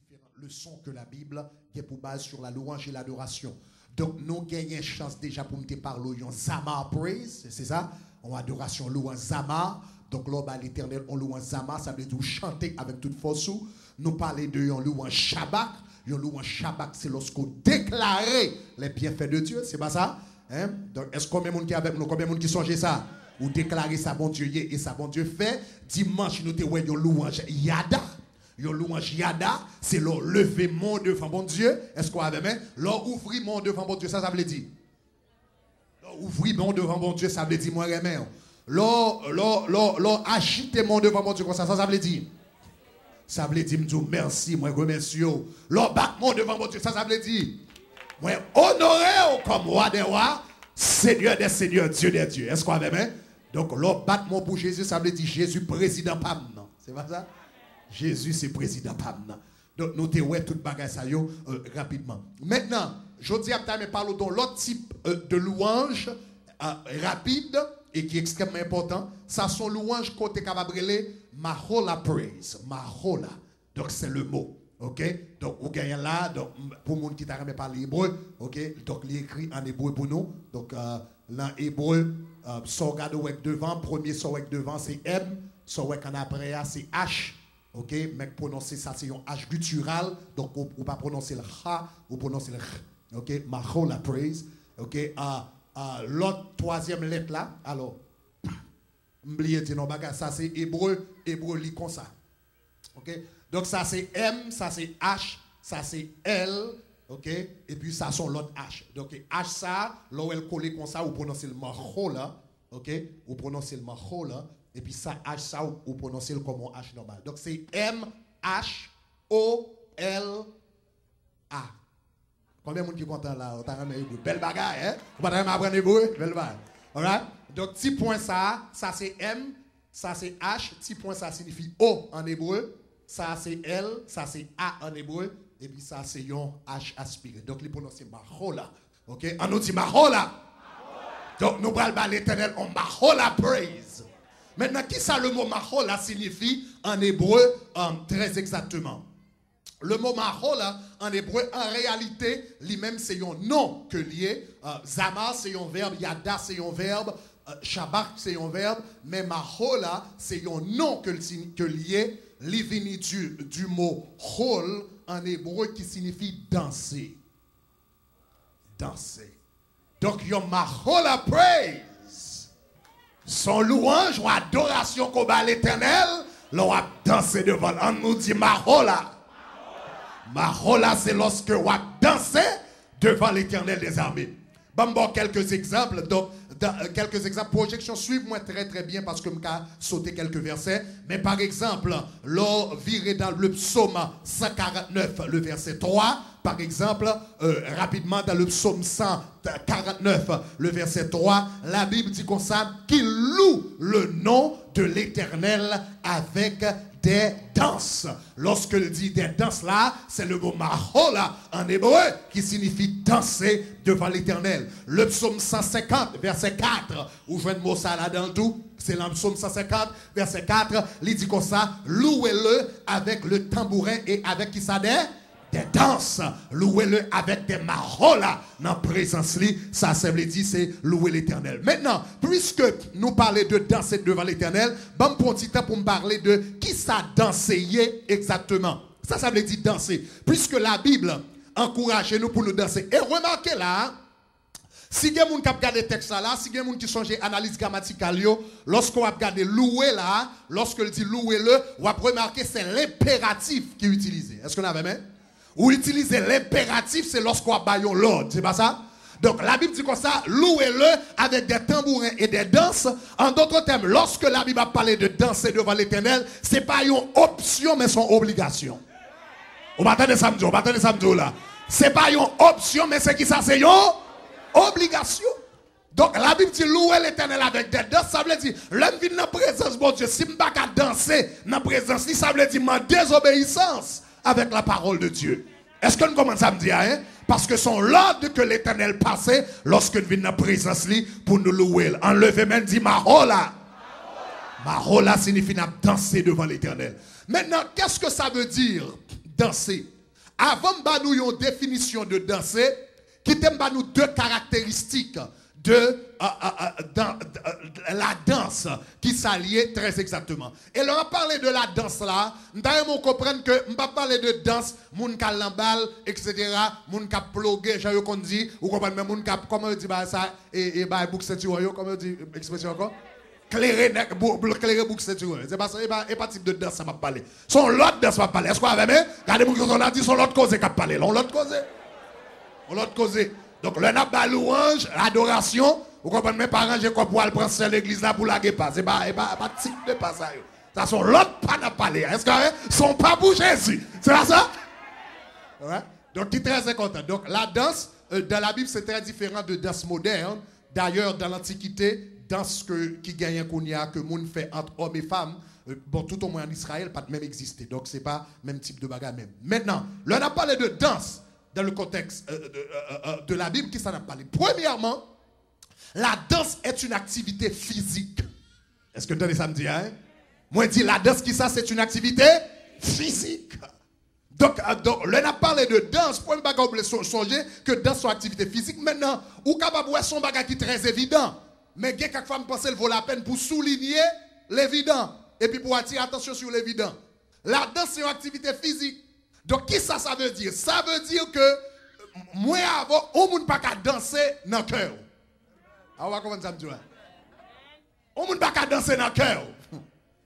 différentes leçons que la Bible est pour base sur la louange et l'adoration. Donc, nous gagnons chance déjà pour me parler de Zama Praise, c'est ça? En adoration, louange Zama. Donc, là, l'Éternel, on louange Zama, ça veut dire chanter avec toute force. Nous parlons de louange Shabbat. Louange Shabbat, c'est lorsqu'on déclare les bienfaits de Dieu, c'est pas ça? Hein? Donc, est-ce combien de monde qui est avec nous? Combien de monde qui songe ça? Ou déclarer ça bon Dieu et ça bon Dieu fait? Dimanche, nous avons une louange Yada. Yon louange Yada, c'est le lever mon devant bon Dieu. Est-ce qu'on a même? L'on ouvre mon devant bon Dieu, ça veut dire. L'on ouvre mon devant bon Dieu, ça veut dire moi remè. L'on agite mon devant bon Dieu, ça veut dire. Ça veut dire, merci, moi remercie. L'on bat mon devant bon Dieu, ça veut dire. Moi honoré comme roi des rois, Seigneur des seigneurs, Dieu des dieux. Est-ce qu'on a même? Donc l'on bat mon pour Jésus, ça veut dire Jésus président Pam, non? C'est pas ça? Jésus, c'est président Pamna. Donc, nous te ouais toute bagaille ça rapidement. Maintenant, je dis à mais parlons de l'autre type de louange rapide et qui est extrêmement important. Ça sont louanges côté capable Mahola praise. Mahola. Donc, c'est le mot. OK? Donc, vous gagnez là. Donc, pour les gens qui t'a parlé hébreu, OK? Donc, il est écrit en hébreu pour nous. Donc, l'en hébreu, sorgade devant, premier sorgade devant, c'est M. Sorgade en après, c'est H. OK, mais prononcer ça, c'est un H guttural. Donc, on ne pas prononcer le H, ou prononcer le H. OK, Mahola praise. OK, l'autre troisième lettre là, alors, m'oubliez de non ça c'est hébreu lit comme ça. OK, donc ça c'est M, ça c'est H, ça c'est L. OK, et puis ça sont l'autre H. Donc, H ça, là où elle colle comme ça, ou prononcer le Mahola. OK, ou prononcer le Mahola. Et puis ça, H, ça, ou prononcer comme un H normal. Donc c'est M-H-O-L-A. Combien de monde qui est content là? Belle bagaille, hein? Vous ne pouvez pas apprendre hébreu? Belle bagaille. Alright? Donc petit point ça c'est M, ça c'est H, petit point ça signifie O en hébreu, ça c'est L, ça c'est A en hébreu, et puis ça c'est un H aspiré. Donc il prononce Mahola. OK? On nous dit Mahola. Donc nous allons l'Éternel en Mahola praise. Maintenant, qui ça le mot Mahola signifie en hébreu très exactement? Le mot Mahola en hébreu, en réalité, lui-même c'est un nom que lié. Zama c'est un verbe, Yada c'est un verbe, Shabbat c'est un verbe, mais Mahola c'est un nom que lié. L'ivini du mot hol en hébreu qui signifie danser. Danser. Donc, yon Mahola praise. Son louange ou adoration qu'on bat l'Éternel, l'on a dansé devant. On nous dit Mahola. Mahola, c'est lorsque on a dansé devant l'Éternel des armées. Bon, quelques exemples. Donc, quelques exemples. Projection, suivez-moi très très bien parce que je vais sauter quelques versets. Mais par exemple, l'on virait dans le psaume 149, le verset 3. Par exemple, rapidement dans le psaume 149, le verset 3, la Bible dit comme ça, qu'il loue le nom de l'Éternel avec des danses. Lorsqu'il dit des danses là, c'est le mot mahola en hébreu qui signifie danser devant l'Éternel. Le psaume 150, verset 4, où je viens de mot ça là dans tout, c'est le psaume 150, verset 4, il dit comme ça, louez-le avec le tambourin et avec qui ça des danses, louez-le avec des mahola dans la présence li, ça veut dire c'est louer l'Éternel. Maintenant, puisque nous parlons de danser devant l'Éternel, bon pour un petit temps pour me parler de qui ça danser exactement. Ça veut dire danser. Puisque la Bible encourage nous pour nous danser. Et remarquez là, si il y a des gens qui regardent le texte là, si il y a des gens qui sont analyse grammaticale, lorsqu'on va regarder louer là, lorsqu'il dit louer-le, on va remarquer c'est l'impératif qui est utilisé. Est-ce qu'on a même? Ou utiliser l'impératif, c'est lorsqu'on a baillé l'ordre, c'est pas ça? Donc la Bible dit comme ça, louez-le avec des tambourins et des danses. En d'autres termes, lorsque la Bible a parlé de danser devant l'Éternel, ce n'est pas une option, mais son obligation. On va attendre samedi, là. Ce n'est pas une option, mais c'est qui ça? C'est une obligation. Donc la Bible dit louer l'Éternel avec des danses, ça veut dire, l'homme vient dans la présence de Dieu, si je ne peux pas danser dans la présence, ça veut dire ma désobéissance avec la parole de Dieu. Est-ce que nous commençons à me dire, hein? Parce que son l'ordre que l'Éternel passait lorsque nous venons dans la présence pour nous louer. Enlevez même dit Mahola. Mahola signifie danser devant l'Éternel. Maintenant, qu'est-ce que ça veut dire danser? avant de nous une définition de danser, qui t'aime nous deux caractéristiques de la danse qui s'allie très exactement. Et là, on a parlé de la danse là, nous devons comprendre que on va parler de danse, moun ka lambal, etc., moun ka plogué, j'ai qu'on dit, ou comprenez même moun ka, comment on dit ça, et bouk ceinture, comment on dit, expression encore? Clairer bouc ceinture. C'est pas ça, et pas type de danse ça m'a parlé. Son l'autre danse m'a parlé. Est-ce qu'on avait même? Regardez-moi ce qu'on a dit, son l'autre cause qui a parlé. L'autre cause. L'autre cause. Donc, le n'a pas louange, l'adoration, vous comprenez, mes parents, j'ai quoi pour aller prendre l'église là pour la guépa. C'est pas type de pas ça. Ça sont l'autre pas n'a parlé. Est-ce qu'ils sont pas pour Jésus? C'est pas ça? Ouais. Donc, qui est très content. Donc, la danse, dans la Bible, c'est très différent de danse moderne. D'ailleurs, dans l'Antiquité, danse qui gagne un kounia, que monde fait entre hommes et femmes, bon, tout au moins en Israël, pas de même exister. Donc, c'est pas le même type de bagarre même. Maintenant, là, on a parlé de danse. Dans le contexte de la Bible, qui s'en a parlé. Premièrement, la danse est une activité physique. Est-ce que vous entendez ça me dire? Hein? Moi, je dis la danse, qui ça, c'est une activité physique. Donc là, on a parlé de danse. Pour ne songer que danse soit activité physique. Maintenant, ou capable de son bagage qui est très évident. Mais il y a quelques fois, je pense qu'il vaut la peine pour souligner l'évident. Et puis pour attirer attention sur l'évident. La danse, c'est une activité physique. Donc, qui ça veut dire? Ça veut dire que moi avant, on ne peut pas danser dans le cœur. Ah ouais, comment ça me dit? On ne peut pas danser dans le cœur.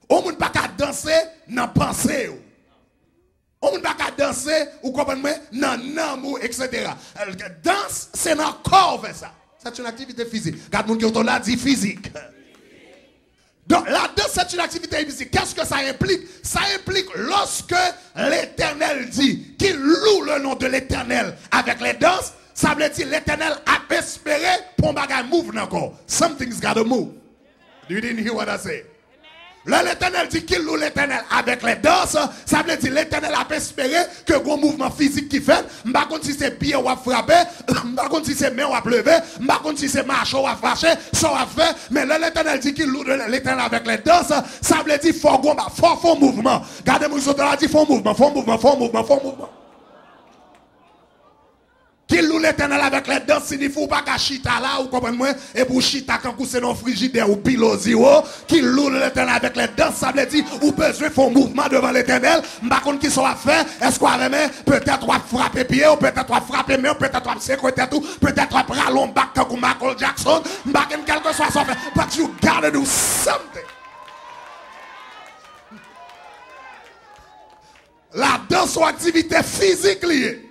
On ne peut pas danser dans la pensée. On ne peut pas danser, ou comprenez, dans l'amour, etc. Danse, c'est dans le corps, vers ça. C'est une activité physique. Regarde, mon qui là dit physique. Donc la danse c'est une activité physique. Qu'est-ce que ça implique? Ça implique lorsque l'Éternel dit qu'il loue le nom de l'Éternel avec les danses, ça veut dire l'Éternel a espéré pour un bagage move encore. Something's gotta move. You didn't hear what I said? Là, l'Éternel dit qu'il loue l'Éternel avec les danses, ça veut dire l'Éternel a espéré que gros mouvement physique qui fait, m'pa contre si c'est pied ou à frapper, m'pa contre si c'est main ou à lever, m'pa contre si c'est marche ou à fâcher, ça à faire, mais là, l'Éternel dit qu'il loue l'Éternel avec les danses, ça veut dire fort mouvement. Regardez-moi, il dit fort mouvement. Qu'il loue l'Éternel avec les danses, signifie ou pas qu'à chita là, ou comprenez-moi, et pour chita quand c'est non frigidaire ou pilosi, qu'il loue l'Éternel avec les danses, ça veut dire, ou besoin de faire mouvement devant l'Éternel, par contre, qui sont à faire, est-ce qu'on a même, peut-être on frapper pied, ou peut-être on frapper main, peut-être on sécurité tout, peut-être on prend l'homme back comme Michael Jackson, par contre, quel que soit son fait, but you gotta do something. La danse ou activité physique liée.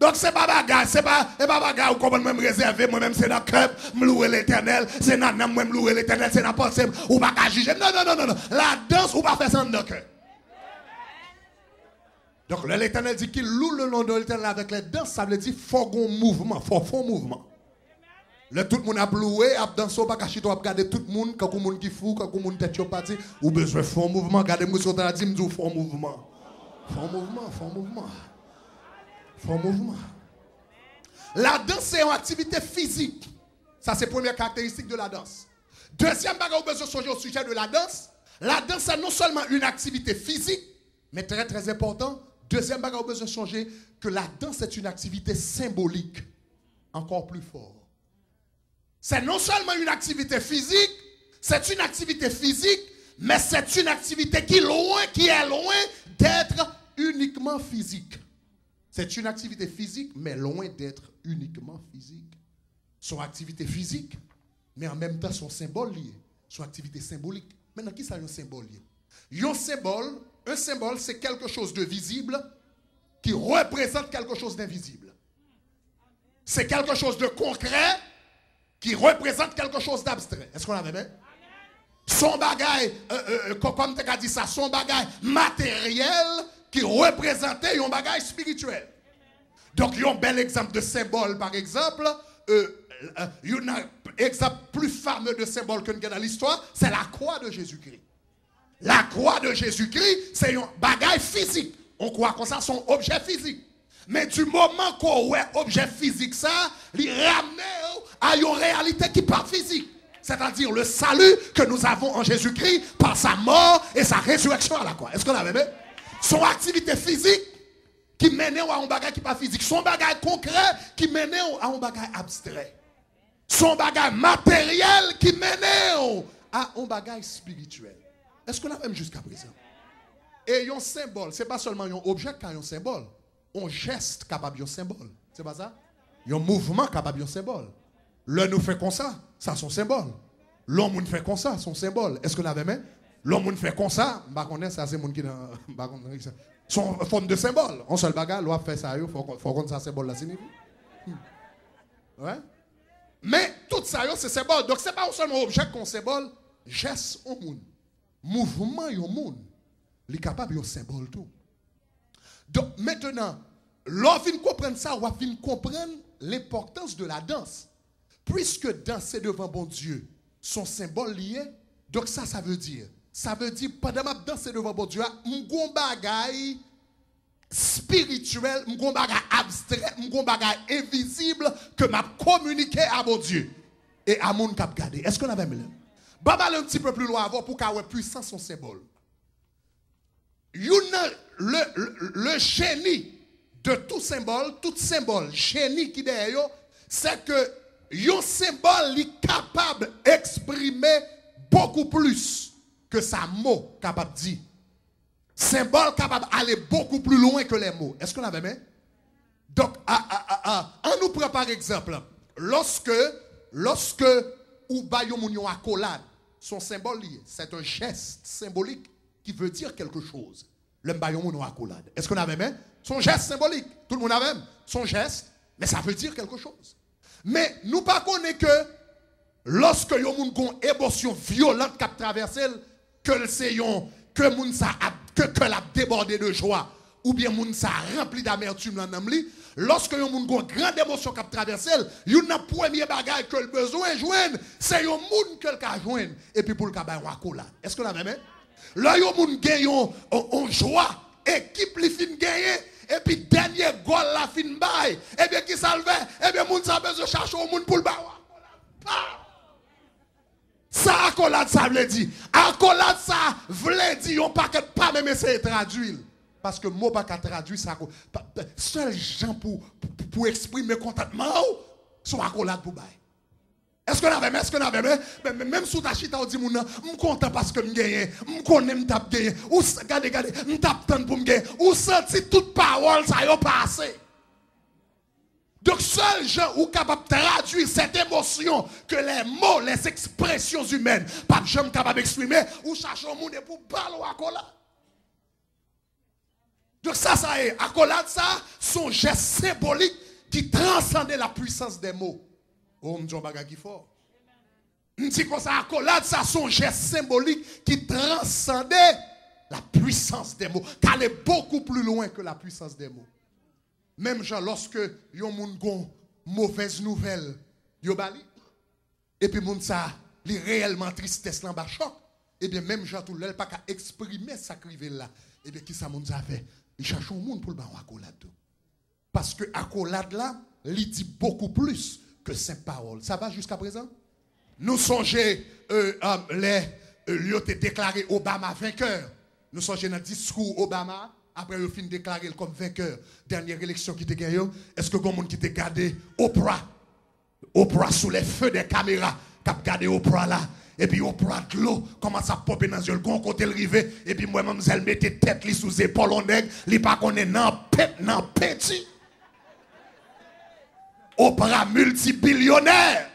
Donc c'est pas bagarre, c'est pas bagarre, ou comment même réserver, moi-même c'est dans le cœur, me louer l'Éternel, c'est dans le moi me louer l'Éternel, c'est dans pensée, ou pas qu'à juger. Non. La danse, ou pas faire ça dans le cœur. Donc l'Éternel dit qu'il loue le nom de l'Éternel avec les danses, ça veut dire fort mouvement, fort mouvement. Le tout le monde a loué, a dansé, pas qu'à chito, a regardé tout le monde, quand le monde qui fou, quand le monde tête parti, ou besoin fort mouvement, regardez-moi sur la dit, me dit fort mouvement. Fort mouvement. La danse, c'est une activité physique. Ça, c'est la première caractéristique de la danse. Deuxième bagage, besoin de songer au sujet de la danse. La danse, c'est non seulement une activité physique, mais très, très important. Deuxième bagage, besoin de songer que la danse est une activité symbolique. Encore plus fort. C'est non seulement une activité physique, mais c'est une activité qui est loin d'être uniquement physique. C'est une activité physique, mais loin d'être uniquement physique. Son activité physique, mais en même temps son symbole lié. Son activité symbolique. Maintenant, qui ça un symbole lié? Un symbole, c'est quelque chose de visible qui représente quelque chose d'invisible. C'est quelque chose de concret qui représente quelque chose d'abstrait. Est-ce qu'on l'avait même? Son bagage, comme tu as dit ça, son bagage matériel qui représentait un bagage spirituel. Donc, il y a un bel exemple de symbole, par exemple. Il y a un exemple plus fameux de symbole que nous avons dans l'histoire, c'est la croix de Jésus-Christ. La croix de Jésus-Christ, c'est un bagage physique. On croit que ça, son objet physique. Mais du moment qu'on voit objet physique, ça, il ramène à une réalité qui n'est pas physique. C'est-à-dire le salut que nous avons en Jésus-Christ par sa mort et sa résurrection à la croix. Est-ce qu'on avait même? Son activité physique, qui mène à un bagage qui pas physique. Son bagage concret qui mène à un bagage abstrait. Son bagage matériel qui mène à un bagage spirituel. Est-ce qu'on a même jusqu'à présent? Et un symbole, ce n'est pas seulement un objet qui a un symbole. Un geste capable de symbole. C'est pas ça? Un mouvement capable de symbole. Le nous fait comme ça son symbole. L'homme fait comme ça, son symbole. Est-ce qu'on avait même? L'homme fait comme ça, ça c'est mon qui son forme de symbole. On seul bagage, l'on fait ça, il faut qu'on ça symbole là signifie. Ouais. Mais tout ça c'est symbole. Donc c'est pas seulement objet qu'on symbole, geste au monde. Mouvement au monde. Il est capable de symbole tout. Donc maintenant, l'on vient comprendre ça, on vient comprendre l'importance de la danse. Puisque danser devant bon Dieu, son symbole lié, donc ça veut dire, pendant que je danse devant bon Dieu, m'gon bagay spirituel, m'gon bagay abstrait, m'gon bagay invisible que m'a communiqué à mon Dieu et à mon cap garder. Est-ce qu'on avait mis là? Baba un petit peu plus loin avant pour qu'avoir puissance son symbole. Le génie de tout symbole, génie qui derrière, c'est que un symbole est capable d'exprimer beaucoup plus que sa mot capable de dire. Symbole capable d'aller beaucoup plus loin que les mots. Est-ce qu'on avait même? Donc, on nous prend par exemple, lorsque ou bayo moun accolade, son symbole lié, c'est un geste symbolique qui veut dire quelque chose. Le bayo moun accolade. Est-ce qu'on avait même? Son geste symbolique. Tout le monde a même son geste, mais ça veut dire quelque chose. Mais nous ne connaissons pas que lorsque yon moun gon émotion violente qui a traversé, que l'a débordé de joie, ou bien moun sa rempli d'amertume dans l'âme, lorsque yon moun gon grande émotion qui a traversé, yon n'a premier bagage que le besoin joindre, c'est yon moun que le ka joindre, et puis pour le ka bay un accolade. Est-ce que la même? Là yon moun gagne en joie, équipe li fin gagner. Et puis dernier goal la fin bail, et bien qui salve, et bien moun sa besoin chercher au moun pour le ba. Ça accolade ça veut dire. Accolade ça veut dire on pas même essayer de traduire parce que mot pas traduire ça seul gens pour exprimer contentement sont accolade pour bail. Est-ce qu'on avait même sous ta chita on dit moun m content parce que m gagne, m connais m t'a gagné ou regardez m t'a tant pour m gagner ou senti toute parole ça yo passé. Donc seul gens ou capable de traduire cette émotion que les mots, les expressions humaines pas jamais capable d'exprimer ou chercher au monde pour parler accolade. Donc ça est accolade ça son geste symbolique qui transcende la puissance des mots. Oh, m'djon bagay qui fort. M'dit comme ça, accolade, ça son geste symbolique qui transcendait la puissance des mots. Qu'elle est beaucoup plus loin que la puissance des mots. Même genre, lorsque yon moun gon mauvaise nouvelle, yo bali, et puis moun sa li réellement tristesse l'en bas choc, et bien même genre tout l'el pas qu'à exprimer sa crivel là, et bien qui ça moun sa fait? Il cherche un monde pour le ban accolade. Parce que accolade là, li dit beaucoup plus que cinq paroles. Ça va jusqu'à présent? Nous songeons lui ont déclaré Obama vainqueur. Nous songeons dans le discours Obama, après il a fini de déclarer comme vainqueur. Dernière élection qui était gagnée, est-ce que il y a quelqu'un qui t'a gardé Oprah sous les feux des caméras, qui a gardé Oprah là, et puis Oprah de l'eau commence à popper dans les yeux, le côté le rivet, et puis moi-même, elle mettait tête li sous épaule en nègre, li pas qu'on est nan petit. Oprah multibillionnaire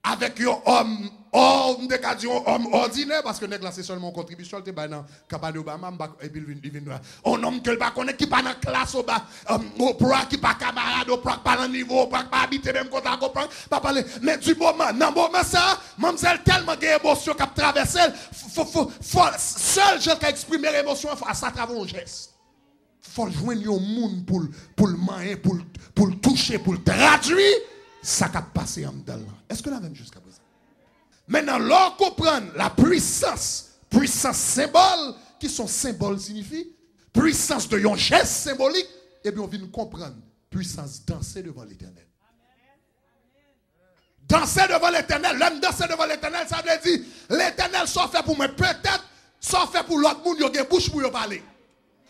avec un homme ordinaire parce que nèg là c'est seulement une contribution te ba dans campagne Obama et puis il vient un homme que pas connaît qui pas dans classe Oprah qui pas camarade Oprah pas dans niveau Oprah pas habiter même côté à comprendre pas parler mais du moment dans moment ça mademoiselle tellement d'émotion qu'a traversé seul gens qui exprimer émotion à ça travers un geste faut joindre un monde pour le manger pour le toucher pour le traduire ça qui a passé en dedans. Est-ce que la même jusqu'à présent? Maintenant, l'on comprend la puissance symbole, qui son symbole signifie, puissance de yon geste symbolique, et bien on vient comprendre puissance danser devant l'éternel. Danser devant l'éternel, l'homme danser devant l'éternel, ça veut dire l'éternel soit fait pour moi, peut-être soit fait pour l'autre monde, il y a une bouche pour y parler.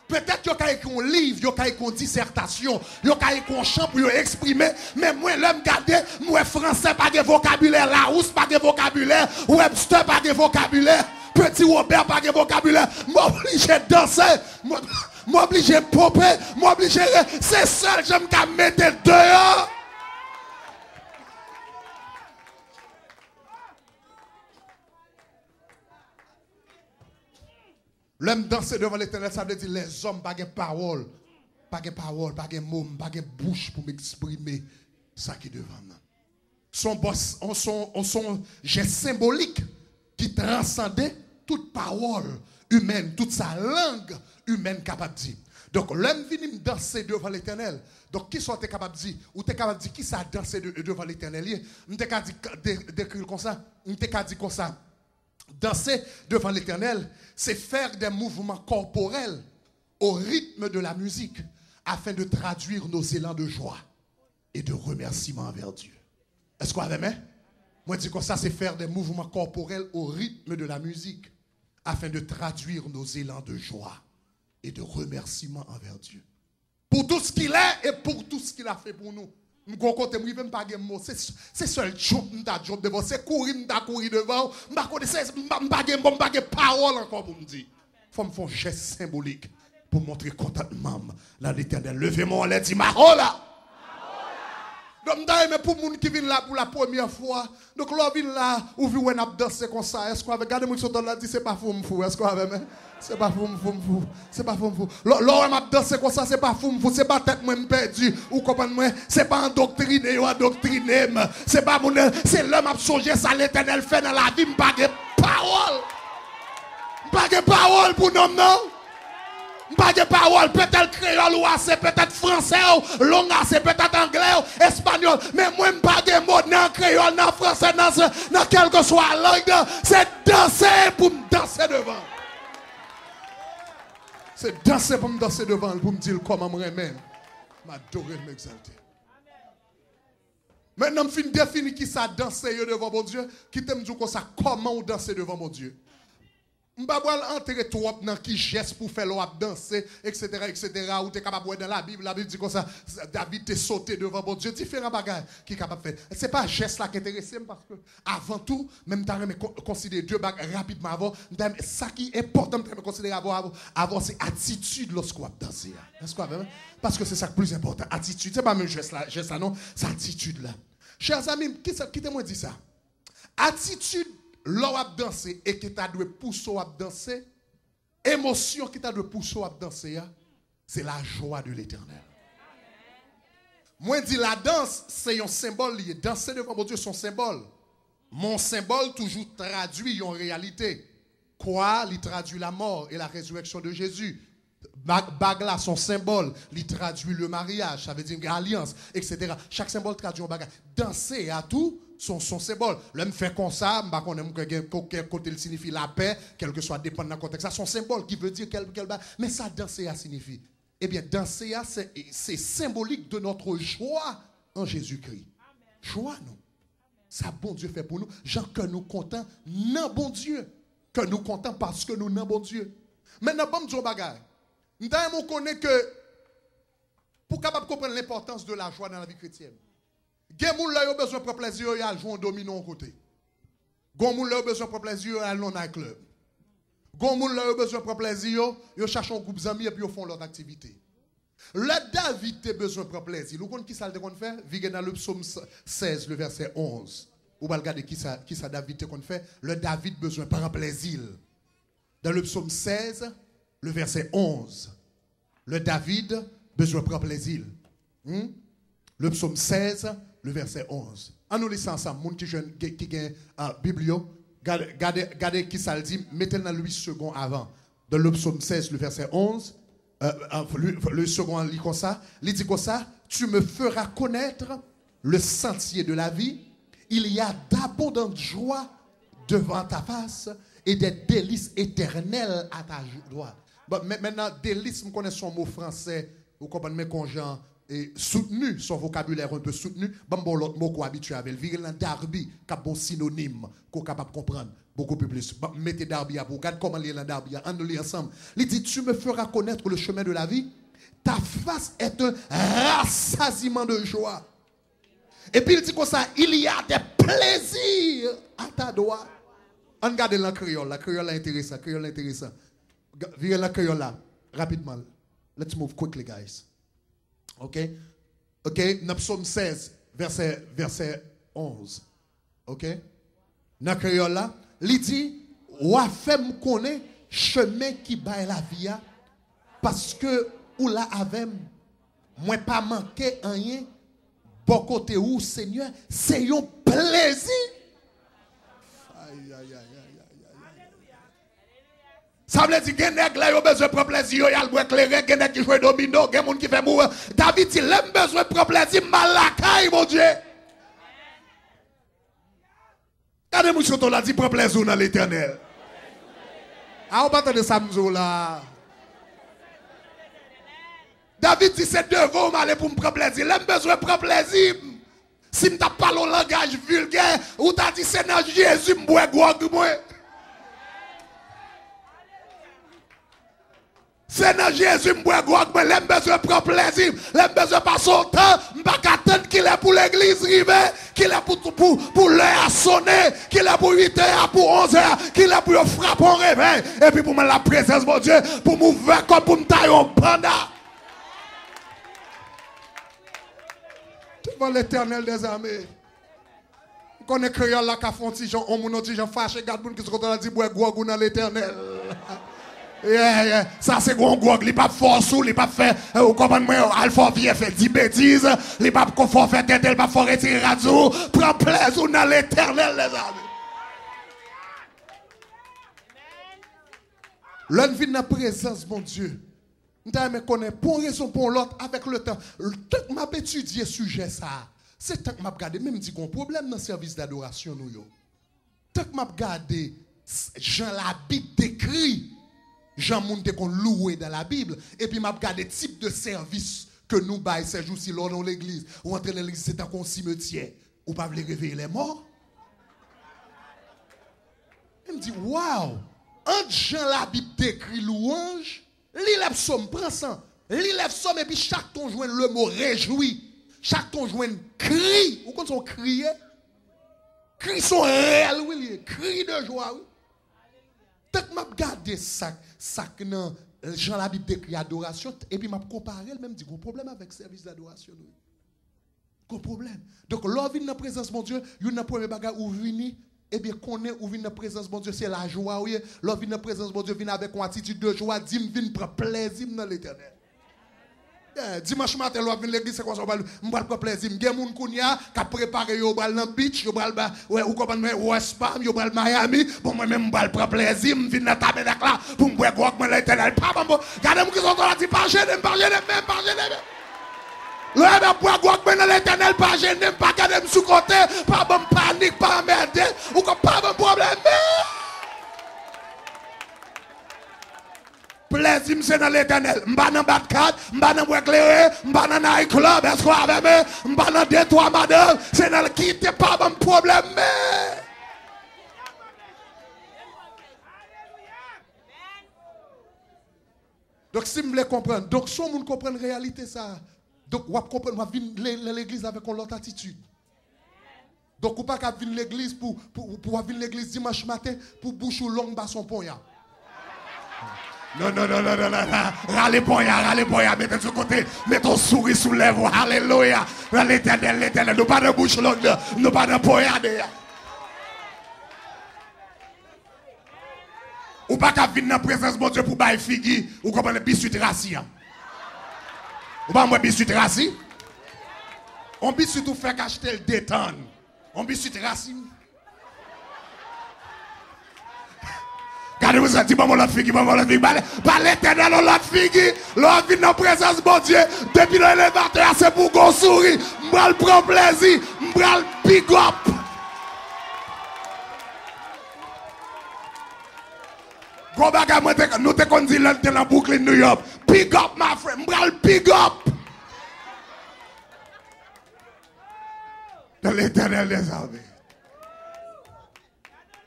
Peut-être qu'il y a écrit un livre, il y a écrit une dissertation, il y a écrit un chant pour exprimer, mais moi, l'homme gardé, moi, français, pas de vocabulaire, Larousse, pas de vocabulaire, Webster, pas de vocabulaire, Petit Robert, pas de vocabulaire, m'oblige de danser, m'oblige de popper, m'oblige de... C'est seul, j'aime qu'à mettre dehors. L'homme danser devant l'Éternel, ça veut dire les hommes, pas de parole, pas de mots, pas de bouche pour m'exprimer ça qui est devant nous. Son geste symbolique qui transcendait toute parole humaine, toute sa langue humaine capable de dire. Donc l'homme vient me danser devant l'Éternel. Donc qui sont capable de dire, ou tu es capable de dire qui ça danser devant l'Éternel? Je t'ai capable de décrire comme ça, je t'ai capable de dire comme ça. Danser devant l'Éternel, c'est faire des mouvements corporels au rythme de la musique afin de traduire nos élans de joie et de remerciement envers Dieu. Est-ce qu'on avait aimé? Moi, je dis comme ça, c'est faire des mouvements corporels au rythme de la musique afin de traduire nos élans de joie et de remerciement envers Dieu. Pour tout ce qu'il est et pour tout ce qu'il a fait pour nous. C'est seul job devant, c'est courir devant, je pas de parole encore pour me dire. Il faut me faire un geste symbolique pour montrer contentement dans l'Éternel. Levez-moi, on l'a dit, Mahola. Donc, mais pour les gens qui viennent là pour la première fois, donc là, viennent là, ou vous voyez danser comme ça, est-ce qu'on avait regardé moi qui sont là, dit, c'est pas fou, est-ce qu'on avait, c'est pas fou, c'est pas fou. Là, on a dansé comme ça, c'est pas fou, c'est pas tête moi perdu, ou comprenez-moi, c'est pas endoctriné ou endoctriné, c'est pas mon, c'est l'homme a songé ça, l'Éternel fait dans la vie, pas de parole pour nous, non? Pas de parole, peut-être créole ou assez, peut-être français ou long assez, peut-être anglais ou espagnol. Mais moi, pas de mots dans créole, dans français, dans quelle que soit la langue. C'est danser pour me danser devant. C'est danser pour me danser devant, pour me dire comment moi-même m'adorer, m'exalter. Maintenant, je définir qui ça danser devant mon Dieu, qui t'aime dire ça, comment danser devant mon Dieu. Je ne vais pas entrer trop dans qui geste pour faire l'op danser, etc., ou tu es capable de voir dans la Bible dit comme ça, David t'est sauté devant mon Dieu, différents bagages qui est capable de faire. Ce n'est pas un geste là qui intéresse, parce que avant tout, même tu as considéré deux bagages rapidement avant, ça qui est important de considérer avant c'est attitude lorsqu'on danse. Parce que c'est ça le plus important, attitude. Ce n'est pas même geste là, non, c'est attitude là. Chers amis, qui t'a dit ça? Attitude. L'on a dansé et qui t'a dû pousser à danser, émotion qui t'a dû pousser à danser, c'est la joie de l'Éternel. Moi, je dis la danse, c'est un symbole lié. Danser devant mon Dieu, son symbole. Mon symbole toujours traduit en réalité. Quoi? Il traduit la mort et la résurrection de Jésus. Bagla, son symbole, il traduit le mariage, ça veut dire une alliance, etc. Chaque symbole traduit un bagage. Danser à tout. Son symbole. L'homme fait comme ça, quel côté il signifie la paix, quel que soit dépendant du contexte. Son symbole qui veut dire mais ça danser signifie. Eh bien, danser c'est symbolique de notre joie en Jésus-Christ. Joie, non. Ça, bon Dieu fait pour nous. Genre que nous comptons, non, bon Dieu. Que nous comptons parce que nous, non, bon Dieu. Maintenant, bon Dieu, bagaille. Nous connaissons que pour capable comprendre l'importance de la joie dans la vie chrétienne. Gen moun la yo besoin pour plaisir, il jouer un domino côté. Gon moun la yo besoin pour plaisir, il non un club. Gon moun la yo besoin pour plaisir, yo cherche un groupe d'amis et puis ils font leur activité. Le David a besoin pour plaisir. Vous connaissez qui ça le fait? Vigez dans le psaume 16, le verset 11. Vous allez regarder qui ça David a fait. Le David a besoin pour plaisir. Dans le psaume 16, le verset 11. Le David a besoin pour plaisir. Le psaume 16, le verset 11. En nous lisant ensemble, moun qui a biblio, regardez qui ça le dit, mettez-le dans 8 secondes avant. Dans le psaume 16, le verset 11, le second lit comme ça, il dit comme ça, tu me feras connaître le sentier de la vie, il y a d'abondantes joies devant ta face et des délices éternelles à ta droite. Bon, maintenant, délices, je connais son mot français, vous comprenez, conjoint. soutenu, son vocabulaire un peu soutenu, bon l'autre mot qu'on habitué avec, virer dans Darby, qui a bon synonyme, qu'on est capable de comprendre beaucoup plus. Mettez Darby à vous, regarde comment lire dans Darby, on nous lit ensemble. Il dit, tu me feras connaître le chemin de la vie, ta face est un rassasiement de joie. Et puis il dit comme ça, il y a des plaisirs à ta droite. On regarde la créole est intéressant, créole est intéressant. Virez la créole là, rapidement. Let's move quickly, guys. OK? Dans Psaume 16, verset 11. OK? Dans créole là, il dit, ou a fait me connaître chemin qui baille la vie parce que ou là avec moi pas manqué rien bon côté où Seigneur, c'est un plaisir. Ça veut dire que les nègres ont besoin de prendre plaisir, ils ont éclairer, les nègres qui jouent domino, les gens qui font mourir. David dit, ils ont besoin de prendre plaisir, malakai, mon Dieu. Regardez-moi ce qu'on a dit, prendre plaisir dans l'éternel. Ah, on va attendre ça, là. David dit, c'est devant m'aller pour me prendre plaisir. Ils ont besoin de prendre plaisir. Si je ne parle pas le langage vulgaire, ou tu as dit, c'est dans Jésus, je bois moi. C'est dans Jésus, je bois mais l'aime besoin de prendre plaisir. L'aime besoin de passer son temps. Je ne peux pas attendre qu'il est pour l'église rive, qu'il est pour l'heure sonner, qu'il est pour 8h, pour 11h, qu'il est pour frapper un réveil. Et puis pour me la présence, mon Dieu, pour m'ouvrir comme pour me tailler un panda. Devant l'éternel des armées. On connaît créole là qui font petit gens, on moun petit gens fâché, garde moun qui se content dit boire gouagou dans l'éternel. Ça c'est gros gouag, il pas force ou il pas faire ou comprendre moi alpha vieux fait 10 bêtises, il pas confort faire tête, il pas faut retirer radio, prend plaisir dans l'éternel les amis. L'un vient dans la présence mon Dieu. Nous me connaît pour une raison pour l'autre avec le temps. Tant que m'a étudié sujet ça, c'est tant que m'a regardé même dit qu'on problème dans le service d'adoration nous yo. Tant que m'a regardé Jean la Bible décrit Jean moun te kon loué dans la Bible et puis m'a regardé type de service que nous bail ces jours-ci lors dans l'église. Ou entrer dans l'église c'est un cimetière ou pas veut réveiller les morts. Il me dit waouh, entre Jean la Bible décrit louange. Lis les psaumes, prends ça. Lis les psaumes et puis chaque ton joint le mot réjouit. Chaque ton joint cri. Ou quand on crie, cri sont réels, oui, cri de joie, oui. Tant que m'a regardé ça dans Jean la Bible décrit adoration et puis m'a comparé, elle même dit qu'on problème avec le service d'adoration. Qu'on problème. Donc l'on vient dans la présence de mon Dieu, il y a un premier bagage où vient eh bien, qu'on est ou vient dans la présence de mon Dieu, c'est la joie. Oui. L'on vient dans la présence de mon Dieu, vient avec une attitude de joie, dit, vient prendre plaisir dans l'éternel. Dimanche matin, l'on vient dans l'église, c'est quoi ça? On va prendre plaisir. Il y a des gens qui ont préparé, ils vont dans le beach, ils vont dans le West Palm, ils vont dans Miami. Bon, moi-même, je vais prendre plaisir, je viens dans la tabernacle là, pour me voir avec l'éternel. Regardez-moi qui sont là, pas gêner, pas gêner, même, pas gêner. Le n'a pas gouagoué dans l'éternel, pas gêné, pas garder sous côté, pas bon panique, pas emmerder, ou pas bon problème. Plaisir, c'est dans l'éternel. M'ba dans Batcade, m'ba dans éclairé, m'ba dans night club, est-ce qu'on avait me, m'ba dans deux, trois madame, c'est dans le quitte, pas bon problème. Donc si vous voulez comprendre, donc si vous comprenez la réalité ça. Donc, vous comprenez, vous venir l'église avec une autre attitude. Donc, vous ne pouvez pas venir l'église pour venir l'église dimanche matin pour boucher long bas son poignard. Non. Râlez poignard, mettez sur côté, mettez ton souris sous les lèvres. Alléluia. L'éternel, nous pas de bouche longue, nous pas de poignard. Ou pas qu'à venir dans la présence de mon Dieu pour bailler figui, ou comprenez biscuit rassis. Ou pas moi biscuit rassis? On biscuit tout fait qu'acheter le détendre. On biscuit rassis. Regardez-vous ça, dis-moi l'autre figui, pas l'éternel, l'autre figui, l'autre vient dans la présence de mon Dieu, depuis l'élévateur, c'est pour qu'on sourit, m'bral prend plaisir, m'bral big up. Gros bagage, nous te qu'on dit dans Brooklyn, New York. Big up, my friend. M'bral big up. de l'Éternel des armées.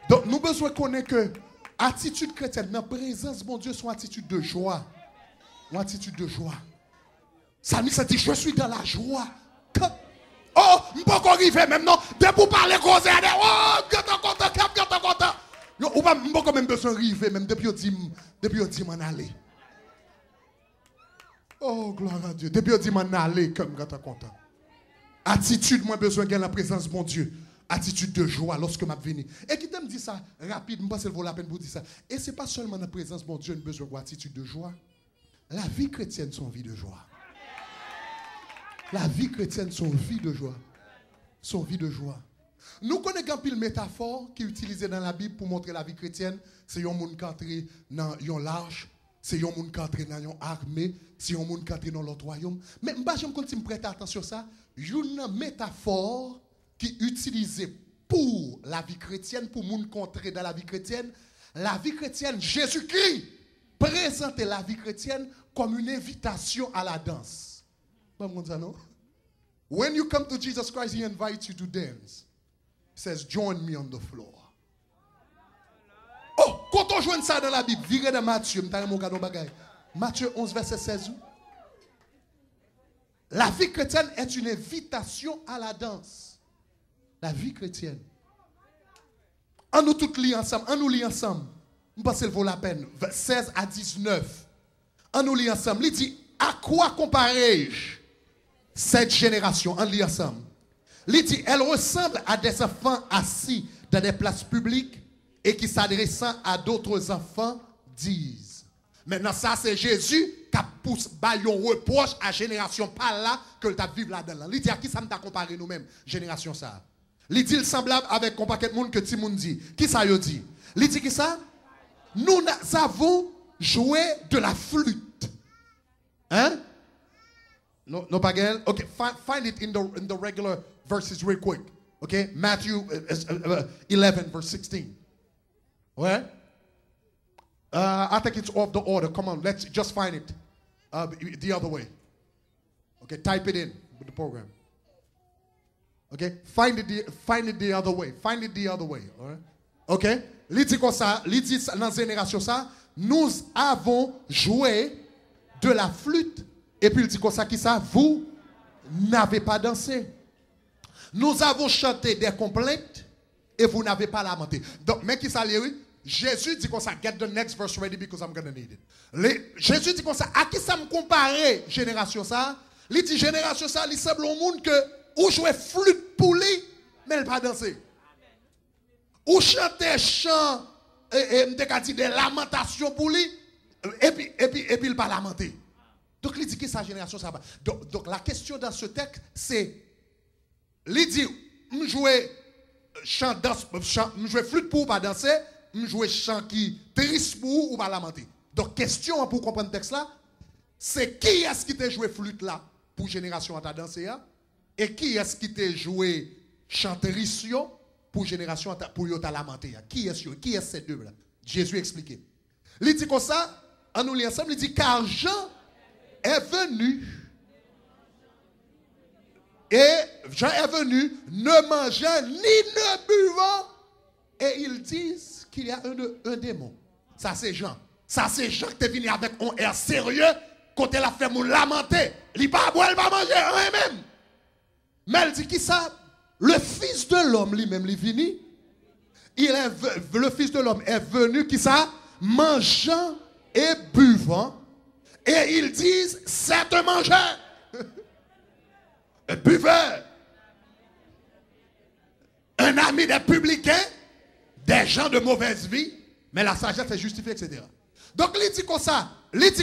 Donc, nous avons besoin de connaître que l'attitude chrétienne, dans la présence de mon Dieu, c'est une attitude de joie. Une attitude de joie. Samy s'est dit, je suis dans la joie. Oh, je ne peux pas arriver même, non. Dès pour parler, causer, oh, je suis content, je suis content. Je ne peux pas même besoin d'arriver, même depuis que je dis m'en aller. Oh, gloire à Dieu. Depuis que je dis m'en aller, comme je suis content. Attitude, moi, besoin de la présence de mon Dieu. Attitude de joie lorsque je viens. Et qui me dit ça rapide, je pense qu'il vaut la peine pour dire ça. Et ce n'est pas seulement dans la présence de mon Dieu, besoin d'avoir attitude de joie. La vie chrétienne, c'est une vie de joie. La vie chrétienne, c'est une vie de joie. Son vie de joie. Nous connaissons un pile métaphore qui est utilisée dans la Bible pour montrer la vie chrétienne. C'est un monde qui entre dans un large, c'est un monde qui entre dans une armée, c'est un monde qui entre dans l'autre royaume. Mais je continue de prêter attention à ça. Une métaphore qui est utilisée pour la vie chrétienne, pour monde qui entre dans la vie chrétienne. La vie chrétienne, Jésus-Christ présente la vie chrétienne comme une invitation à la danse. When you come to Jesus Christ, he invites you to dance. He says, join me on the floor. Oh, quand on joue ça dans la Bible, virez de Matthieu, Matthieu 11, verset 16. La vie chrétienne est une invitation à la danse. La vie chrétienne. On nous tous lit ensemble, on nous lit ensemble. Je pense qu'il vaut la peine. 16 à 19. On nous lit ensemble. Il dit, à quoi comparais-je cette génération? On lit ensemble. Il dit, elle ressemble à des enfants assis dans des places publiques et qui s'adressant à d'autres enfants disent. Maintenant, ça c'est Jésus qui pousse un reproche à la génération par là que tu as vécu là-dedans. Il dit, à qui ça nous a comparé nous-mêmes, génération ça? Il dit, semblable avec un paquet de monde que Timoun dit. Qui ça y dit? Il dit qui ça? Nous avons joué de la flûte. Hein? No pagel? Okay, find it in the regular verses real quick. Okay? Matthew 11, verse 16. Ouais? I think it's off the order. Come on, let's just find it the other way. Okay, type it in with the program. Okay, find it the other way. Find it the other way. All right? Okay? Il dit comme ça, il dit dans la génération ça, nous avons joué de la flûte. Et puis il dit comme ça, qui ça? Vous n'avez pas dansé. Nous avons chanté des complaintes et vous n'avez pas lamenté. Donc, mais qui ça oui? Jésus dit comme ça, get the next verse ready because I'm going to need it. Jésus dit comme ça, à qui ça me compare génération ça? Il dit génération ça, il semble au monde que ou jouer flûte pour lui, mais il pas danser. Ou chanter chant et des lamentations pour lui, et puis il pas lamenter. Donc il dit que sa génération ça va. Donc la question dans ce texte c'est, il dit, je jouer chant danse, je jouer flûte pour pas danser, je jouer chant qui triste pour ou pas lamenter. Donc question pour comprendre le texte là, c'est qui est-ce qui t'a joué flûte là pour génération à ta danser? Et qui est-ce qui t'a joué chanterisio pour génération pour y ta lamenté? Qui est ces deux là? Jésus expliqué. Il dit comme ça, en nous lisant ensemble, il dit car Jean est venu ne mangeant ni ne buvant et ils disent qu'il y a un démon. Ça c'est Jean. Ça c'est Jean qui est venu avec un air sérieux quand elle a fait mon lamenter. Il ne va pas boire, il va manger rien même. Mais elle dit qui ça? Le Fils de l'homme lui-même, il est venu. Le Fils de l'homme est venu, qui ça? Mangeant et buvant. Et ils disent, c'est un mangeur. Un buveur. Un ami des publicains, des gens de mauvaise vie. Mais la sagesse est justifiée, etc. Donc, il dit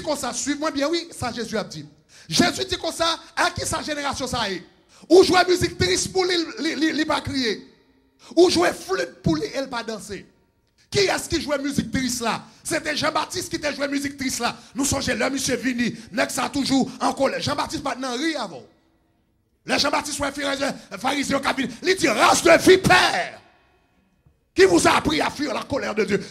comme ça, suivez-moi bien, oui, ça Jésus a dit. Jésus dit comme ça, à qui sa génération ça est? Ou jouer musique triste pour lui pas crier. Ou jouer flûte pour lui, elle pas danser. Qui est-ce qui jouait musique triste là? C'était Jean-Baptiste qui t'a joué musique triste là. Nous songeons, le monsieur vini, n'est-ce ça toujours en colère. Jean-Baptiste maintenant rit avant. Le Jean-Baptiste soit pharisien au cabinet. Il dit, race de vipère. Qui vous a appris à fuir la colère de Dieu?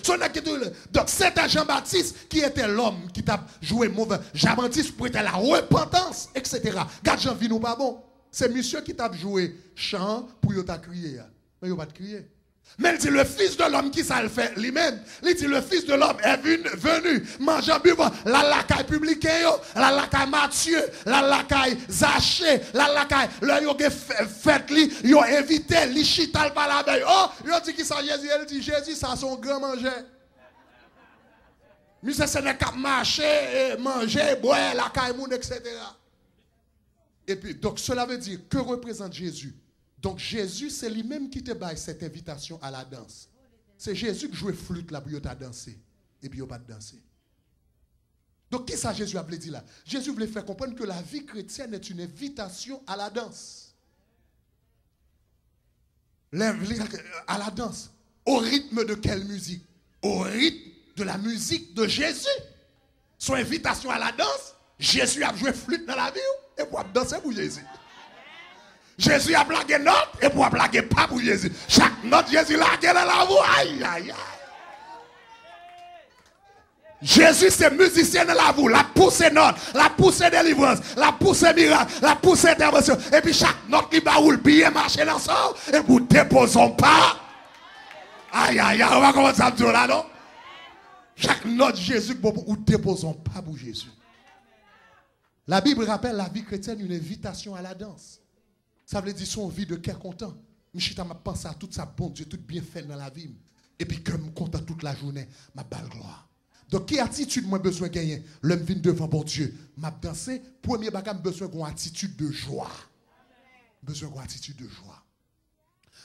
Donc c'était Jean-Baptiste qui était l'homme qui t'a joué mauvais. Jean-Baptiste prêtait la repentance, etc. Garde Jean vino pas bon. c'est monsieur qui t'a joué chant pour y t'a crié. Mais il pas de crier. Mais il dit le fils de l'homme qui ça le fait lui-même. Il dit le fils de l'homme est venu manger, buvant, la lacaille publicain, la lacaille Matthieu, la lacaille Zaché, la lacaille, le yo fait li, yo invité, li chital par la veille. Oh, yo dit qui ça Jésus, il dit Jésus ça son grand manger. Monsieur ce n'est qu'à marcher, manger, boire, la caille moun, etc. Et puis, donc cela veut dire, que représente Jésus? Donc Jésus, c'est lui-même qui te baille cette invitation à la danse. C'est Jésus qui jouait flûte là pour y danser. Et puis il pas danser. Donc qui ça Jésus a voulu dire là? Jésus voulait faire comprendre que la vie chrétienne est une invitation à la danse. À la danse. Au rythme de quelle musique? Au rythme de la musique de Jésus. Son invitation à la danse, Jésus a joué flûte dans la vie et pour danser pour Jésus. Jésus a blagué note et pour blaguer pas pour Jésus. Chaque note, Jésus l'a gué dans la voix. Aïe, aïe, aïe. Jésus, c'est musicien dans la voix. La poussée note, la poussée délivrance, la poussée miracle, la poussée intervention. Et puis chaque note qui va rouler bien marcher ensemble et vous déposons pas. Aïe, aïe, aïe. On va commencer à dire là, non? Chaque note Jésus, vous déposons pas pour Jésus. La Bible rappelle la vie chrétienne une invitation à la danse. Ça veut dire son vie de cœur content. Michita m'a pensé à tout ça, bon Dieu, tout bien fait dans la vie. Et puis comme content toute la journée, ma balle gloire. Donc, quelle attitude moi besoin de gagner? L'homme vient devant bon Dieu. M'a dansé, premier bagage, besoin d'une attitude de joie. Besoin d'une attitude de joie.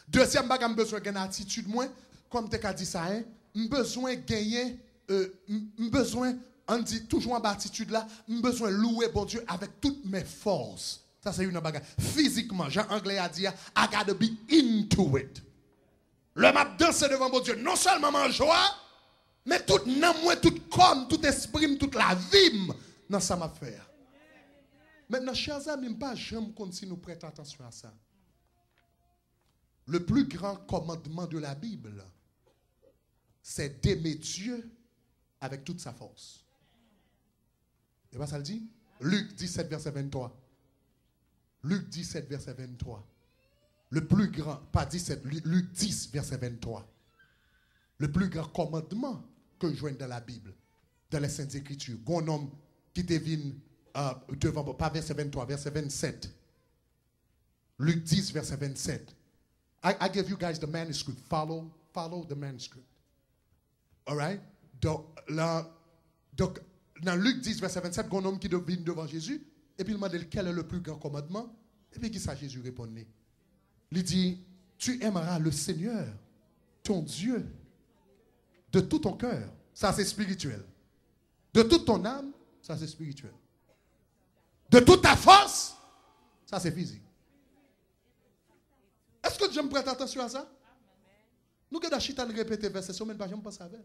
Deuxième bagage, besoin d'une attitude, moi, comme tu as dit ça, hein, besoin de gagner, besoin, on dit toujours en attitude là, besoin de louer bon Dieu avec toutes mes forces. Ça, c'est une bagarre. Physiquement, Jean Anglais a dit, I gotta be into it. Le m'a dansé devant mon Dieu, non seulement en joie, mais tout nan moi, tout corps, tout esprit, toute la vie, dans ça m'a fait. Maintenant, chers amis, pas jamais comme si nous prêtons attention à ça. Le plus grand commandement de la Bible, c'est d'aimer Dieu avec toute sa force. Et pas ça le dit? Luc 17, verset 23. Luc 17, verset 23. Le plus grand, pas 17, Luc 10, verset 23. Le plus grand commandement que je joigne dans la Bible, dans les Saintes Écritures. Un homme qui devine devant, pas verset 23, verset 27. Luc 10, verset 27. I give you guys the manuscript. Follow the manuscript. All right? Donc, dans Luc 10, verset 27, un homme qui devine devant Jésus, et puis il demande quel est le plus grand commandement. Et puis qui ça Jésus répondait? Il dit, tu aimeras le Seigneur, ton Dieu, de tout ton cœur. Ça c'est spirituel. De toute ton âme, ça c'est spirituel. De toute ta force, ça c'est physique. Est-ce que j'aime prêter attention à ça? Nous que d'achita répéter verset, ça même pas j'aime penser avec.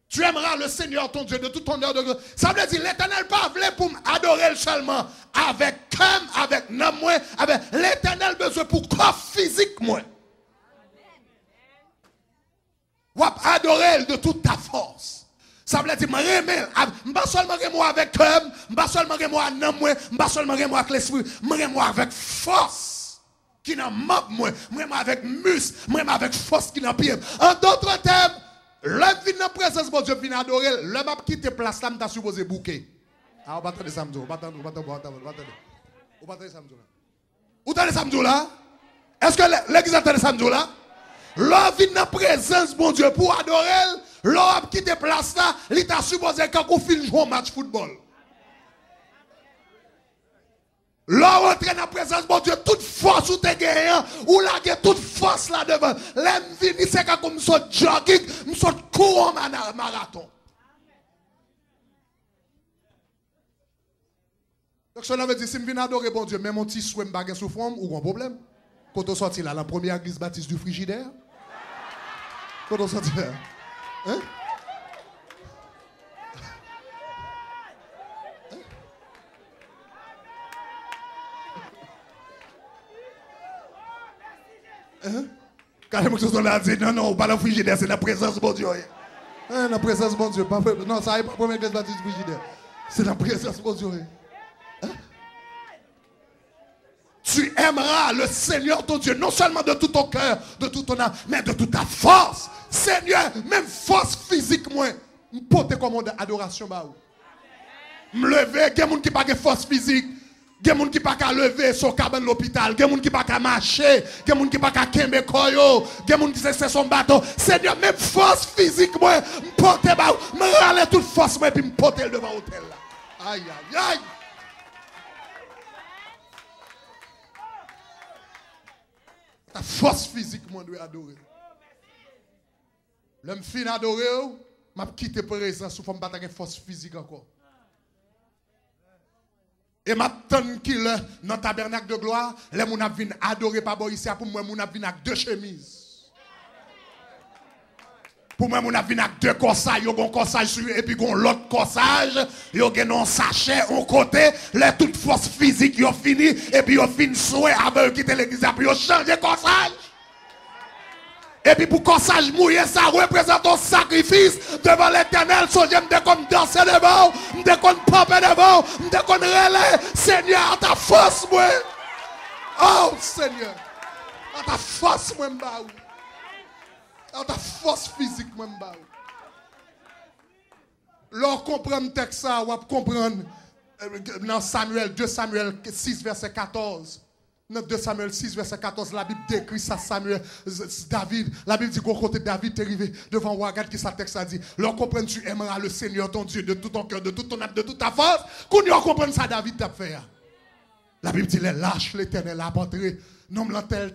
Tu aimeras le Seigneur ton Dieu de tout ton cœur. Ça veut dire l'Éternel pas voulu pour adorer seulement avec cœur, avec nom, avec l'Éternel besoin pour corps physique moi. Ou adorer de toute ta force. Ça veut dire pas seulement moi avec cœur, pas seulement moi nom, pas seulement moi avec l'esprit, moi avec force qui n'a pas moi avec muscle, moi avec force qui n'a pied. En d'autres termes, l'homme vient dans la présence de Dieu, vient adorer. L'homme a quitté place là, il est supposé bouquer. Ah, on va attendre samedi. On va attendre samedi. Vous attendez samedi là? Est-ce que l'église attend samedi là? L'homme vient dans la présence de Dieu pour adorer. L'homme a quitté place là, il est supposé quand on finit jouer un match football. L'homme entre dans la présence de Dieu, toute force ou t'es gagnant, ou là, toute force là devant. L'homme vient, c'est comme ça jogging, nous sommes courant marathon. Donc cela veut dire, si je viens adorer bon Dieu, même mon petit souhait me bague sous forme, ou un problème. Quand on sortit là, la première église baptiste du frigidaire. Quand on sortit là. Hein? Hein? Quand les gens ont dit non, pas la frigidaire, c'est la présence de bon Dieu. Hein, la présence de bon Dieu. Non, ça n'est pas la première église baptiste du frigidaire. C'est la présence de bon Dieu. Hein? Tu aimeras le Seigneur ton Dieu, non seulement de tout ton cœur, de toute ton âme, mais de toute ta force. Seigneur, même force physique, moi, je porte comme adoration. Je lever, il y a des gens qui n'ont pas de force physique. Il y a des gens qui n'ont pas lever son cabane l'hôpital. Il y a des gens qui n'ont pas marcher. Il y a des gens qui n'ont pas kembe koyo. Il y a des gens qui c'est son bateau. Seigneur, même force physique, moi, je porte, je râle toute force, moi, et puis je porte devant l'hôtel. Aïe, aïe, aïe. La force physique, moi, je dois adorer. L'homme fin adorer, je vais quitter présence sous forme de force physique encore. Et maintenant qu'il est dans le tabernacle de gloire, les gens viennent adorer par ici pour moi, les gens viennent avec deux chemises. Pour moi, les gens viennent avec deux corsages, ils ont un corsage sur et puis l'autre corsage, ils ont un sachet, un côté, les toutes forces physiques, ils ont fini, et puis ils ont fini souhait avant de quitter l'église, puis ils ont changé de corsage. Et puis pour corsage mouillé, ça représente un sacrifice devant l'Éternel. So j'aime de comme danser devant, de comme pomper devant, de comme relais. Seigneur, ta force, moi. Oh, Seigneur. Ta force, moi, m'baou. Ta force physique, moi, m'baou. Lorsqu'on comprend le texte, on va comprendre dans Samuel, 2 Samuel 6, verset 14. 2 Samuel 6, verset 14, la Bible décrit ça, Samuel, David, la Bible dit qu'au côté de David, t'es arrivé devant moi, regarde qui ça texte a dit. Leur comprendre, tu aimeras le Seigneur ton Dieu de tout ton cœur, de toute ton âme, de toute ta force. Qu'on y comprenne ça, David t'a fait. La Bible dit, les lâches, l'Éternel a apporté. Non,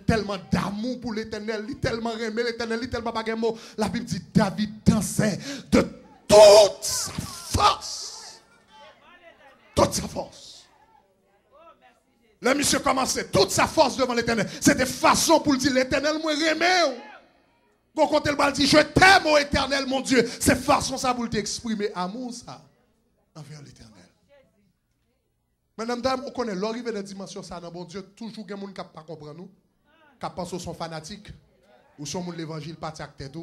tellement d'amour pour l'Éternel, tellement aimé l'Éternel, tellement pas de mots. La Bible dit, David dansait de toute sa force. Toute sa force. Le monsieur commençait toute sa force devant l'Éternel. C'était façon pour dire l'Éternel, moi, remets. Quand il m'a dit, je t'aime, ô Éternel, mon Dieu. C'est façon ça pour t'exprimer amour, ça, envers l'Éternel. Madame, on connaît l'arrivée de dimension, ça, dans bon Dieu. Toujours, il y a des gens qui ne pas comprendre nous. Qui pensent qu'ils sont fanatiques. Ou sont de l'évangile, pas de tête.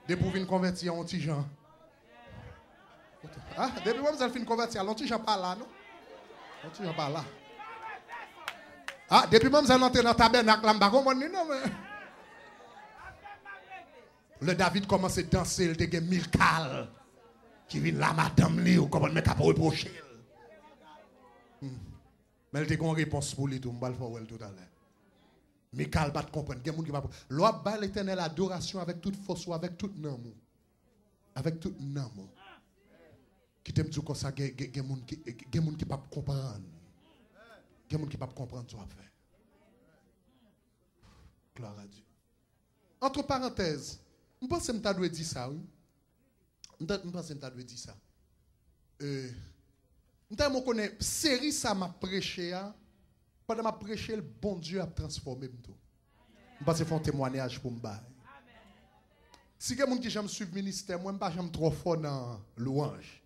Depuis que vous convertir en petit Jean. Ah, depuis que vous avez convertir, en petit Jean pas là, non? En petit Jean pas là. Ah, depuis même, vous allez entrer dans le tabernacle, là, non, mais. Le David commence à danser, il y a Michal qui vient là, madame, ou comment le mec a reproché. Mais il y a une réponse pour lui, tout le monde tout à l'heure. Michal ne va pas comprendre. Il y a des gens qui vont. L'homme bat l'Éternel adoration avec toute force ou avec tout amour. Avec tout amour. Qui t'aime dire comme ça, il y a des gens qui ne peuvent pas comprendre. Il y a des gens qui ne peuvent pas comprendre ce qu'on fait. Gloire à Dieu. Entre parenthèses, je pense que je dois dire ça, oui. Je pense que je dois dire ça. Je connais série ça m'a prêché. Pendant m'a prêché, le bon Dieu a transformé tout. Je pense que c'est un témoignage pour me bailler. Si quelqu'un qui j'aime suivre le ministère, moi, je n'aime trop fort dans louange.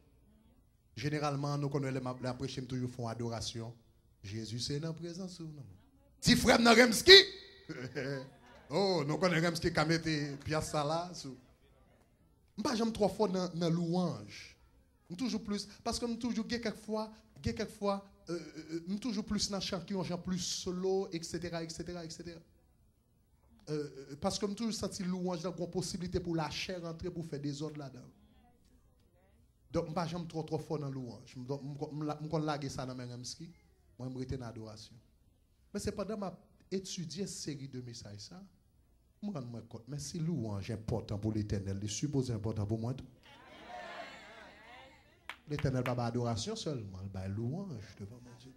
Généralement, nous connaissons la prêcher toujours font adoration. Jésus, c'est dans la présence. Si frère dans Remski, oh, nous connaissons Remski qui a mis pièce ça là. J'aime trop fort dans louange. Toujours plus, parce que nous toujours quelquefois, toujours plus dans chant qui ont plus solo, etc. Parce que nous toujours senti louange dans une possibilité pour la chair rentrer pour faire des ordres là-dedans. Donc, j'aime trop fort dans louange. Je vais laguer ça dans mes Remski. Moi, je suis en adoration. Mais c'est pendant que j'étudie cette série de messages, ça, je me rends compte, mais si louange est important pour l'Éternel, il est supposé important pour moi. L'Éternel n'a pas d'adoration seulement, il a louange devant mon Dieu.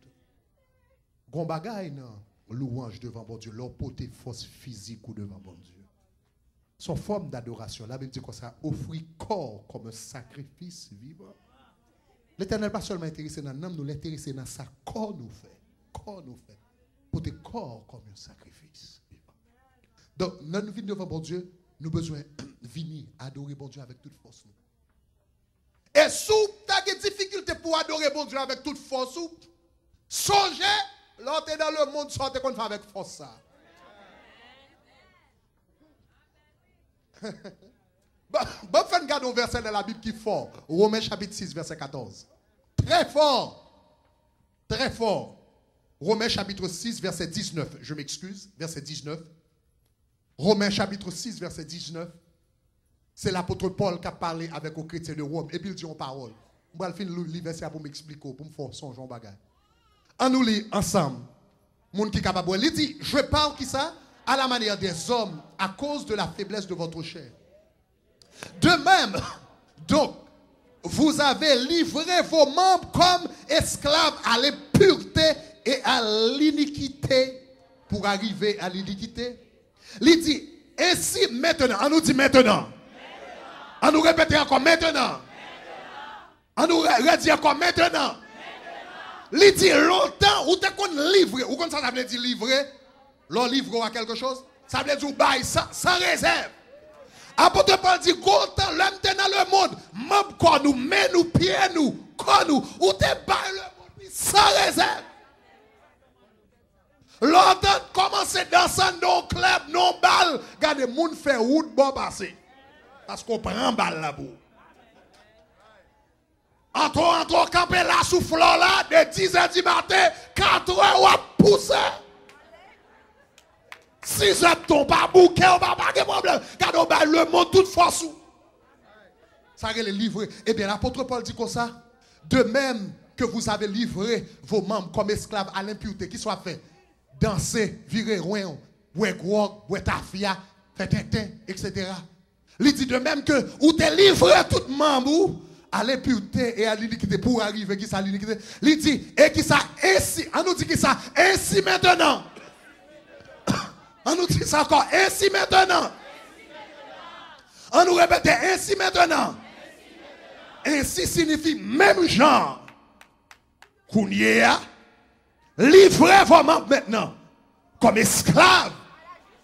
Gon bagay non, louange devant mon Dieu, leur porter force physique ou devant mon Dieu. Son forme d'adoration, la Bible dit comme ça, offrir corps comme un sacrifice vivant. L'Éternel n'est pas seulement intéressé dans l'âme, nous l'intéressé dans sa corps nous fait. Corps nous fait. Pour des corps comme un sacrifice. Donc, dans nous venons devant bon Dieu, nous avons besoin de venir adorer bon Dieu avec toute force. Et si tu as des difficultés pour adorer bon Dieu avec toute force, songez, l'autre dans le monde, sortez qu'on fait avec force ça. Bon, faites garde au verset de la Bible qui est fort. Romains chapitre 6, verset 14. Très fort. Très fort. Romains chapitre 6, verset 19. Je m'excuse, verset 19. Romains chapitre 6, verset 19. C'est l'apôtre Paul qui a parlé avec les chrétiens de Rome. Et puis il dit en parole. Je vais finir le verset pour m'expliquer, pour me faire son genre bagage. On nous lit ensemble. Moun qui capable. Il dit, je parle qui ça? À la manière des hommes, à cause de la faiblesse de votre chair. De même, donc, vous avez livré vos membres comme esclaves à l'impureté et à l'iniquité pour arriver à l'iniquité. Il dit, ainsi maintenant, on nous dit maintenant. On nous répète encore maintenant. On nous redit encore maintenant. Il dit longtemps, ou t'es qu'on livre, ou comme ça veut dire livrer, l'on livre à quelque chose, ça veut dire bail sans réserve. Apôtre Paul dit, longtemps, l'homme t'es dans le monde, même quand nous, mais nous, pieds nous, quand nous, ou t'es bail le monde, sans réserve. Longtemps, commencer à danser dans le club, non balle, regardez, moun fait route bon passer. Parce qu'on prend balle là-bas. Entre camper là sous fleur là, de 10h du matin, 4h, on va pousser. 6h, ton pas bouquet, on va pas de problème. Regardez, on va le monde toute force. Ça va les livrer. Eh bien, l'apôtre Paul dit comme ça. De même que vous avez livré vos membres comme esclaves à l'impureté, qui soit fait danser, virer rouen, ouais gros, ouais tafia, fait tintin, etc. Il dit de même que vous te livré tout membre à l'impureté et à l'iniquité pour arriver qui ça l'iniquité. Il dit et qui ça ainsi, on nous dit qui ça ainsi maintenant. On nous dit ça encore ainsi maintenant. On nous répète ainsi maintenant. Ainsi signifie même genre. Kounia, livrez vos membres maintenant comme esclaves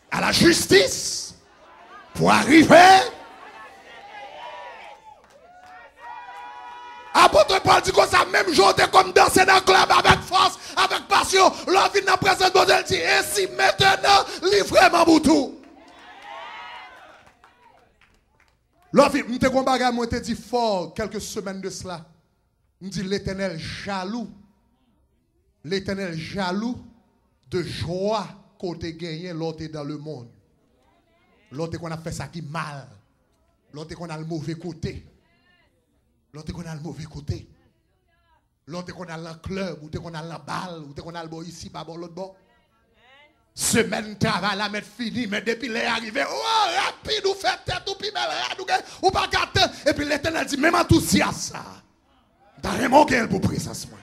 à la justice. Pour arriver, apôtre Paul dit que ça même jour, t'es comme danser dans le club avec force, avec passion. L'envie dans la présence de Dieu, elle dit, ainsi maintenant, livrez-moi pour tout. L'envie, je te dit fort quelques semaines de cela. Je dis l'Éternel jaloux. L'Éternel jaloux de joie qu'on t'a gagné l'autre dans le monde. L'autre qu'on a fait ça qui mal. L'autre qu'on a le mauvais côté. L'autre qu'on a le mauvais côté. L'autre qu'on a le club, ou qu'on a la balle, ou qu'on a le bon ici, pas bon l'autre bon. Semaine travail la mettre fini, mais depuis les arrivé, oh rapide, ou fait tête, ou pimel, ou pas gâté. Et puis l'Éternel dit, même enthousiaste ça. T'as vraiment qu'elle pour présence moi.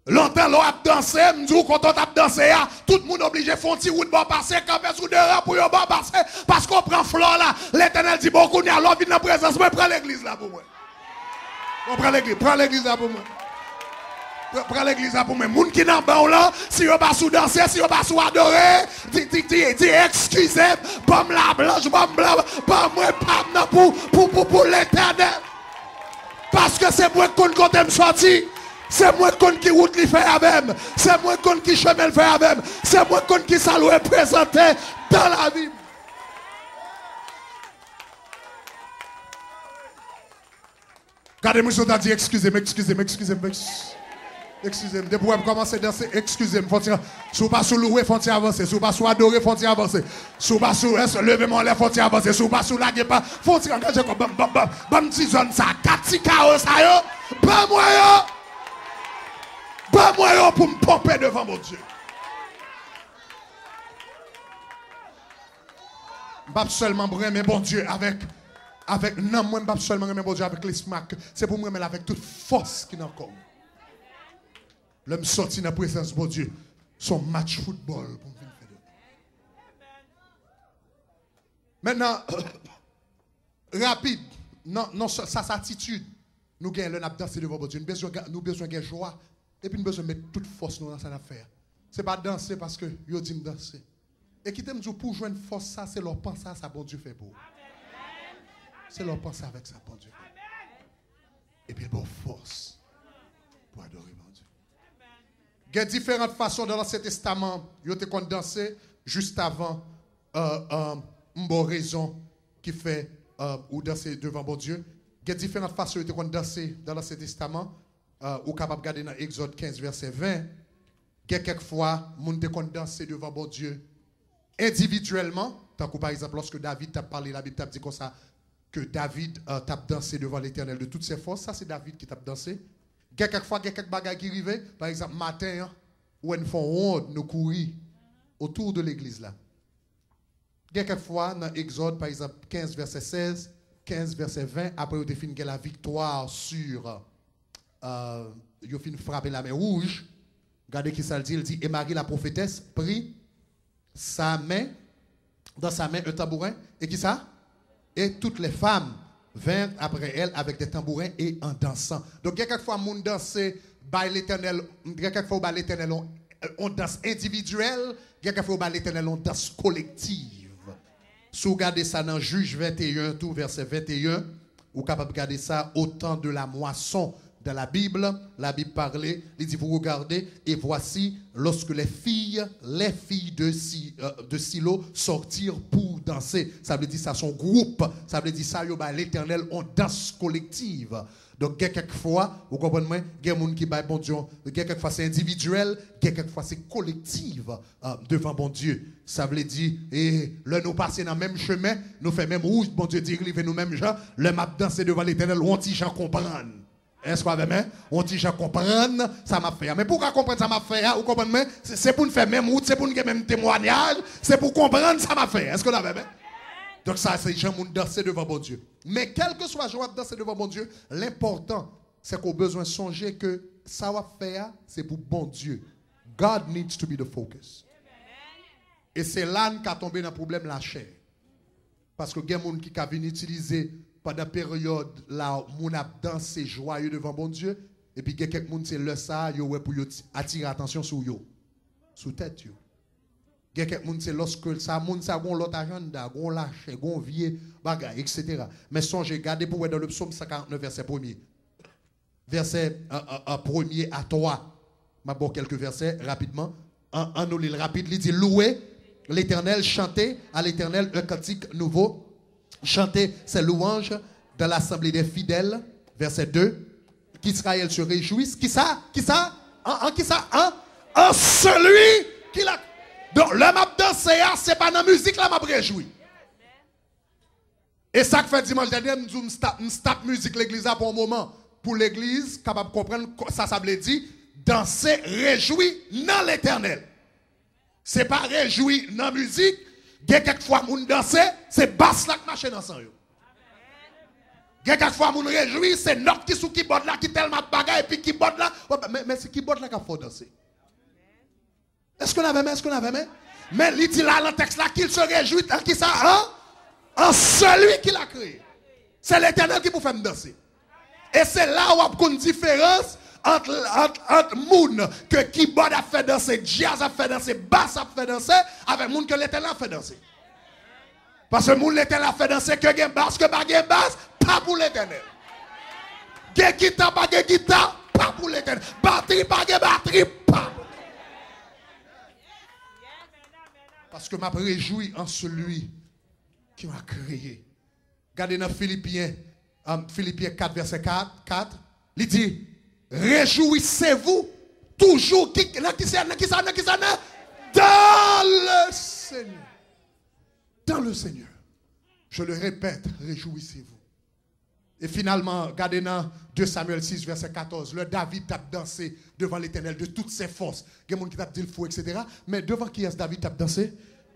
Longtemps, l'on a dansé, m'dou quand on a dansé, tout le monde obligé de faire un petit route bon passer, camper sous deux rangs pour yon bon passer, parce qu'on prend fleur là. L'Éternel dit, bon, qu'on y a l'on vient dans la présence, moi, prends l'église là pour moi. On prend l'église là pour moi. Prends l'église là pour moi. Moun qui n'a pas là, si yon pas sous danser, si yon pas sous adorer, dis excusez, bam la blanche, bam blanc, bam moi, bam pour l'Éternel. Parce que c'est moi qu'on compte me sortir. C'est moi qui route li fait avec. C'est moi qui chemin le fait avec. C'est moi qui salue présenté dans la vie. Regardez-moi, je t'ai dit, excusez-moi. Excusez-moi, depuis que commencer à danser, excusez-moi. Si vous pas sous louer, faut avancer. Si vous pas sous adorer, faut avancer. Si vous pas sous lever mon lèvre, faut avancer. Si vous pas sous laguer, faut engager comme bam petit zone ça, 4 chaos ça yo. Pas moi yo. Pas moi pour me pomper devant mon Dieu. Pas seulement mais bon Dieu avec non moi pas seulement mais bon Dieu avec l'esprit, c'est pour moi mais avec toute force qui n'a comme. L'homme sorti dans la présence de mon Dieu, son match football pour me faire. Maintenant rapide, non sa attitude nous gagnons le danser devant mon Dieu, nous besoin de joie. Et puis nous besoin de mettre toute force dans cette affaire. Ce n'est pas danser parce que yo dit danser. Et qui t'aime dire pour joindre force ça, c'est leur penser à ça bon Dieu fait pour. C'est leur penser avec ça bon Dieu fait. Et puis bon force pour adorer mon Dieu. Il y a différentes façons dans l'Ancien Testament, yo te kon danser juste avant une bonne raison qui fait ou danser devant bon Dieu. Il y a différentes façons yo te kon danser dans l'Ancien Testament. ou capable de regarder dans Exode 15, verset 20, quelquefois, moun te kon danser devant bon Dieu individuellement, tant que par exemple, lorsque David t'a parlé, la Bible t'a dit comme ça, que David t'a dansé devant l'Éternel de toutes ses forces, ça c'est David qui t'a dansé. Quelquefois, il y a quelques bagages qui arrivent, par exemple, matin, où ils font ronde, nous courir autour de l'église là. Quelquefois, dans Exode, par exemple, 15, verset 16, 15, verset 20, après, vous définissez la victoire sur, vous finissez frapper la main rouge. Regardez qui ça le dit, il dit, et Marie la prophétesse prit sa main, dans sa main un tambourin, et qui ça? Et toutes les femmes vinrent après elle avec des tambourins et en dansant. Donc, quelquefois, moun danse by l'Éternel, quelquefois, by l'Éternel, on danse individuel, quelquefois, by l'Éternel, on danse collective. Si vous regardez ça dans Juge 21, tout verset 21, vous êtes capable de regarder ça au temps de la moisson. Dans la Bible parlait, il dit, vous regardez, et voici, lorsque les filles de Silo sortirent pour danser. Ça veut dire ça, son groupe. Ça veut dire ça, l'Éternel, on danse collective. Donc, quelquefois, vous comprenez, il y a des gens qui baillent bon Dieu. Quelquefois, c'est individuel, quelquefois, c'est collectif devant bon Dieu. Ça veut dire, et là, nous passons dans le même chemin, nous faisons même route, bon Dieu dit, nous même gens, le map danser devant l'Éternel, on t'y gens comprendre. Est-ce qu'on va même? On dit, je comprends, ça m'a fait. Mais pourquoi comprendre ça m'a fait? Vous comprenez? C'est pour nous faire même route, c'est pour nous faire même témoignage, c'est pour comprendre ça m'a fait. Est-ce qu'on a même? Donc ça, c'est gens qui danser devant bon Dieu. Mais quel que soit le joie de danser devant bon Dieu, l'important, c'est qu'on a besoin de songer que ça va faire, c'est pour bon Dieu. God needs to be the focus. Et c'est là qu'a tombé dans le problème la chair. Parce que il y a des gens qui viennent utiliser pendant la période là, moun a dansé joyeux devant bon Dieu, et puis quelques moun c'est le ça, yo ouais pour attirer attention sur yo, sur tête yo. Quelques moun c'est lorsque ça moun ça gon l'autre agenda, gon lâche, gon vieux bagay, etc. Mais songez, regardez pour dans le psaume 149 verset 1er. Verset 1er à 3. Ma bon quelques versets rapidement. En nous le rapide, il dit louez l'Éternel, chantez à l'Éternel un cantique nouveau. Chantez ses louanges dans l'assemblée des fidèles. Verset 2. Qu'Israël se réjouisse. Qui ça? Qui ça? Qui ça? En celui qui l'a. Donc, le map danser, c'est pas dans la musique, là, m'a réjoui. Et ça que fait dimanche dernier, nous stop musique l'église pour un moment. Pour l'église, capable de comprendre, ça veut dire, danser, réjouir dans l'éternel. C'est pas réjouir dans la musique. Quelquefois, moun danser, c'est basse là qui marche dans sang. Quelquefois, moun réjouir, c'est note qui sous keyboard là, qui tellement de bagaille, et puis keyboard là. Mais c'est keyboard là qu'il faut danser. Est-ce qu'on avait même? Est-ce qu'on avait même? Mais il dit là, dans le texte là, qu'il se réjouit en qui ça? En celui qui l'a créé. C'est l'Éternel qui vous fait danser. Et c'est là où on a une différence entre moun que keyboard a fait danser, jazz a fait danser, bass a fait danser, avec moun que l'Éternel a fait danser. Parce que moun l'Éternel a fait danser que gen bass, que pas gen bass, pas pour l'Éternel. Gen guitare, pas gen guitare, pas pour l'Éternel. Batterie, pas gen batterie, pas. Parce que m'a réjoui en celui qui m'a créé. Regardez dans Philippiens 4, verset 4, il dit, réjouissez-vous toujours dans le Seigneur. Dans le Seigneur. Je le répète, réjouissez-vous. Et finalement, regardez dans 2 Samuel 6, verset 14, le David tape dansé devant l'Éternel de toutes ses forces. Il y a des gens qui tapent dit le fou, etc. Mais devant qui est-ce David tape dansé?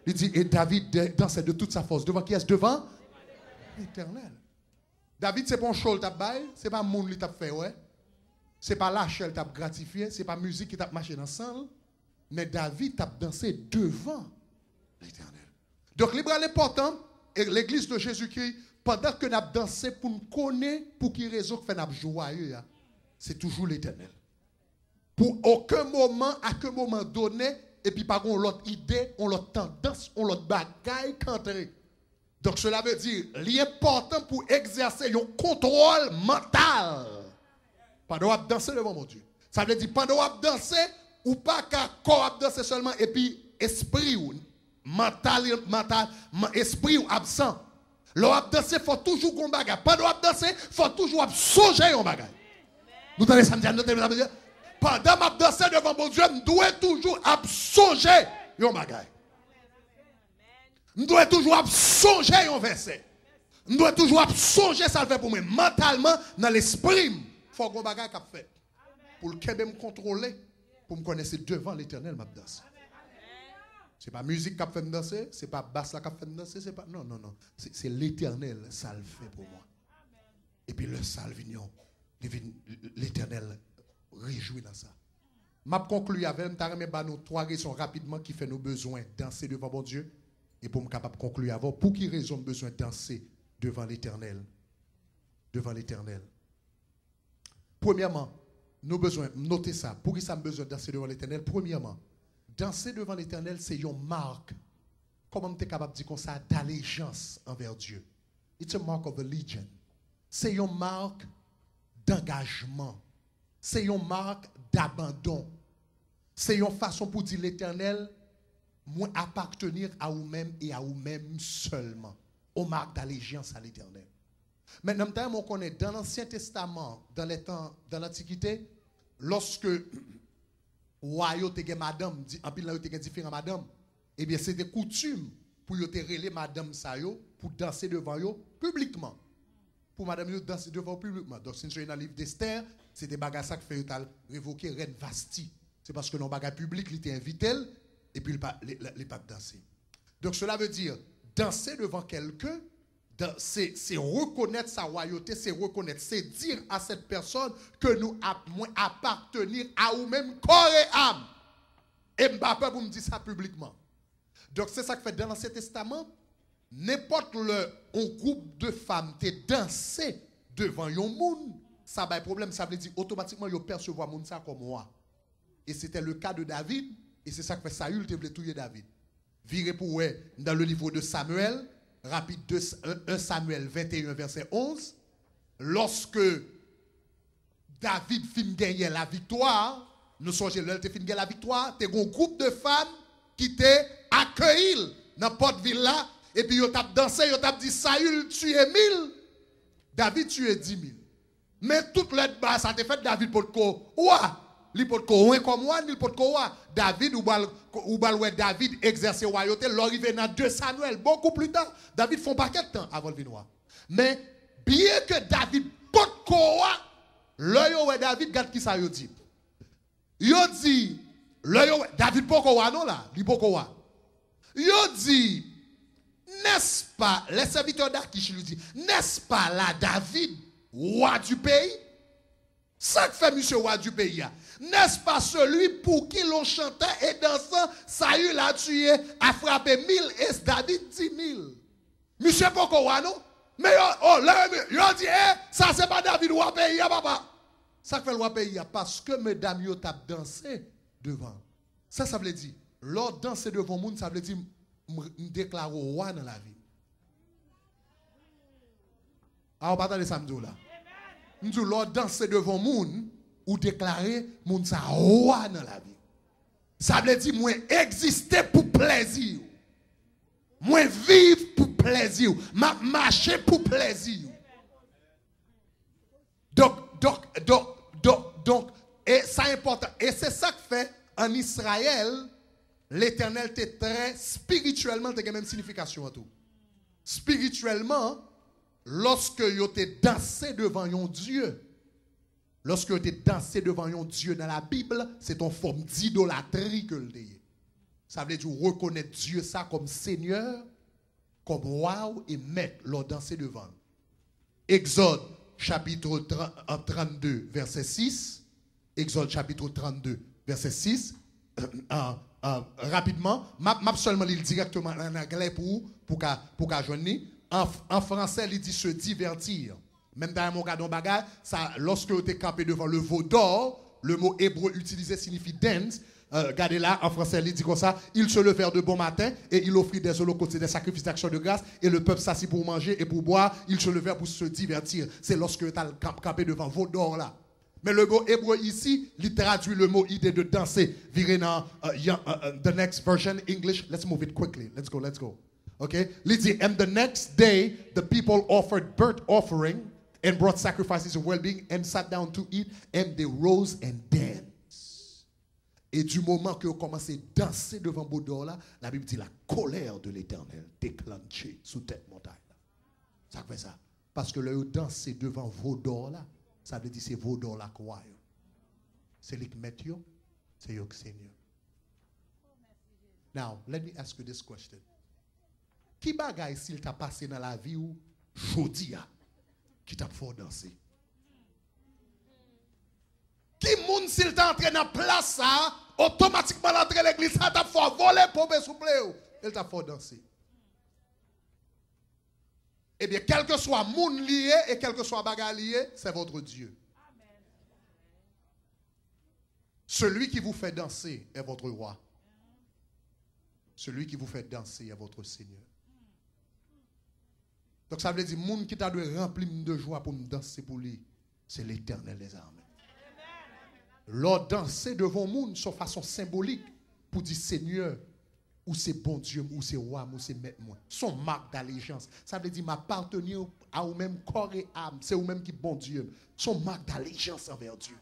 Il dit, et David dansait de toute sa force. Devant qui est-ce? Devant l'Éternel. David, c'est pas un show qui tape bail, c'est pas un monde qui tape fait, ouais. C'est pas lâche qui tape gratifié, c'est pas musique qui tape marché dans le sang. Mais David tape dansé devant l'Éternel. Donc, l'important, et l'église de Jésus-Christ, pendant que nous avons dansé pour nous connaître, pour qui raison que nous avons joyeux, c'est toujours l'Éternel. Pour aucun moment, à quel moment donné, et puis par contre, l'autre idée, on l'autre tendance, on l'autre bagaille qu'entrer. Donc cela veut dire, l'important pour exercer un contrôle mental, pendant qu'on danser devant mon Dieu. Ça veut dire, pendant qu'on danser, ou pas qu'à corps danser seulement, et puis esprit ou mental, esprit ou absent. L'on danser, il faut toujours qu'on bagaille. Pendant qu'on danser, il faut toujours songer un bagaille. Nous tenez samedi, nous tenez pendant ma danse devant mon Dieu, je dois toujours songer yon bagay. Je dois toujours songer yon verset. Je dois toujours songer ça le fait pour moi. Mentalement, dans l'esprit, il faut qu'on bagay qu'a fait. Pour le me contrôler, pour me connaître devant l'éternel, ma danse. Ce n'est pas musique qui a fait me danser, ce n'est pas basse qui a fait me danser, c'est pas. Non. C'est l'éternel, ça le fait pour moi. Et puis le salvignon, l'éternel réjouit dans ça. M'a conclu avec nous trois raisons rapidement qui fait nos besoins danser devant mon Dieu. Et pour me capable de conclure avant, pour qui raison besoin de danser devant l'éternel? Devant l'éternel. Premièrement, nos besoins, notez ça. Pour qui ça a besoin de danser devant l'éternel? Premièrement, danser devant l'éternel, c'est une marque. Comment tu es capable de dire comme ça? D'allégeance envers Dieu. It's a mark of allegiance. C'est une marque d'engagement. C'est une marque d'abandon. C'est une façon pour dire l'éternel, moi appartenir à vous-même et à vous-même seulement. Aux marques d'allégeance à l'éternel. Maintenant, on connaît dans l'Ancien Testament, dans les temps, dans l'Antiquité, lorsque royaume te madame, en pile là te différents madame, eh bien c'était coutume pour yo te relé madame sa yo pour danser devant yo publiquement. Pour madame yo danser devant publiquement. Donc si dans le livre d'Esther, c'était bagarre ça qui fait révoquer reine Vasti. C'est parce que dans bagarre public, il était invité et puis il pas danser. Donc cela veut dire danser devant quelqu'un, c'est reconnaître sa royauté, c'est reconnaître, c'est dire à cette personne que nous appartenir à nous-mêmes corps et âme. Et Mbappé pour me dire ça publiquement. Donc c'est ça que fait dans l'Ancien Testament, n'importe un groupe de femmes te danser devant un monde, ça n'a pas de problème, ça veut dire automatiquement ils percevoir monde ça comme moi. Et c'était le cas de David, et c'est ça que fait Saül te voulait tuer David. Virez pour dans le livre de Samuel, rapide 1 Samuel 21 verset 11, lorsque David fin gagner la victoire, nous songez là te fin gagner la victoire, t'es un groupe de femmes qui t'est accueilli dans porte ville là et puis yo t'a dansé, yo t'a dit Saül tué 1000, David tué 10 000. Mais toute l'aide bas ça te fait David pour ko ouah, li pour ko comme moi, ni pour ko ouah. David ou bal David exercer royauté, l'arrivé dans 2 Samuel beaucoup plus tard. David font paquet de temps avant le venir. Mais bien que David pot ko ouah, là yo David garde qui ça yo dit. Yo dit là yo David pot ko ouah non là, li pot ko ouah. Yo dit n'est-ce pas, les serviteurs d'Akish lui dit, n'est-ce pas là David, roi du pays? Ça que fait monsieur roi du pays. N'est-ce pas celui pour qui l'on chantait et dansant, Saül a tué, a frappé 1000 et David 10 000. Monsieur pourquoi non? Mais yo dit, ça c'est pas David roi pays, papa. Ça que fait le roi pays, parce que mesdames yo tap dansé devant. Ça veut dire, lors danser devant monde, ça veut dire, me déclare roi dans la vie. Alors, pas dans les samedis là. Nous disons, lors danser devant monde, ou déclarer monde ça roi dans la vie. Ça veut dire, moi exister pour plaisir. Moi vivre pour plaisir. Marcher pour plaisir. Donc, et ça important. Et c'est ça que fait en Israël. L'Éternel était très spirituellement, il y a même signification à tout. Spirituellement, lorsque vous êtes dansé devant un Dieu, lorsque vous êtes dansé devant un Dieu dans la Bible, c'est une forme d'idolâtrie que le dit. Ça veut dire reconnaître Dieu ça comme Seigneur, comme roi et maître, leur danser devant. Exode chapitre 32, verset 6. Exode chapitre 32, verset 6. Rapidement, m'a seulement lire directement en anglais pour joindre. En français, il dit se divertir. Même dans mon gadon bagage, ça lorsque tu es campé devant le veau d'or, le mot hébreu utilisé signifie dance. Regardez là, en français, il dit comme ça, ils se levèrent de bon matin et il offrit des holocaustes et des sacrifices d'action de grâce et le peuple s'assit pour manger et pour boire, ils se levèrent pour se divertir. C'est lorsque tu as campé devant veau d'or là. Mais le mot hébreu ici, il traduit le mot idée de danser. Virez dans the next version, English. Let's move it quickly. Let's go. Okay? Il dit, and the next day, the people offered burnt offering and brought sacrifices of well-being and sat down to eat, and they rose and danced. Et du moment que vous commencez à danser devant Baudor là, la Bible dit la colère de l'Éternel déclenchée sous cette montagne. Ça fait ça. Parce que le danser devant Vaudor là, ça veut dire c'est Vaudor la quoi. C'est lui qui met yo, c'est yo qui Seigneur. Now, let me ask you this question. Qui bagay s'il t'a passé dans la vie ou jodi a qui t'a fait danser? Qui moun s'il t'a entré dans place ça, automatiquement l'entrée l'église ça t'a fait voler pour me souffler, il t'a fait danser. Eh bien, quel que soit moun lié et quel que soit bagay lié, c'est votre Dieu. Celui qui vous fait danser est votre roi. Celui qui vous fait danser est votre Seigneur. Donc ça veut dire, moun qui t'a dû remplir de joie pour me danser pour lui, c'est l'Éternel des armées. Lors danser devant moun, son façon symbolique pour dire Seigneur, ou c'est bon Dieu, ou c'est roi, ou c'est maître moi. Son marque d'allégeance. Ça veut dire m'appartenir à vous-même corps et âme. C'est vous-même qui bon Dieu. Son marque d'allégeance envers Dieu.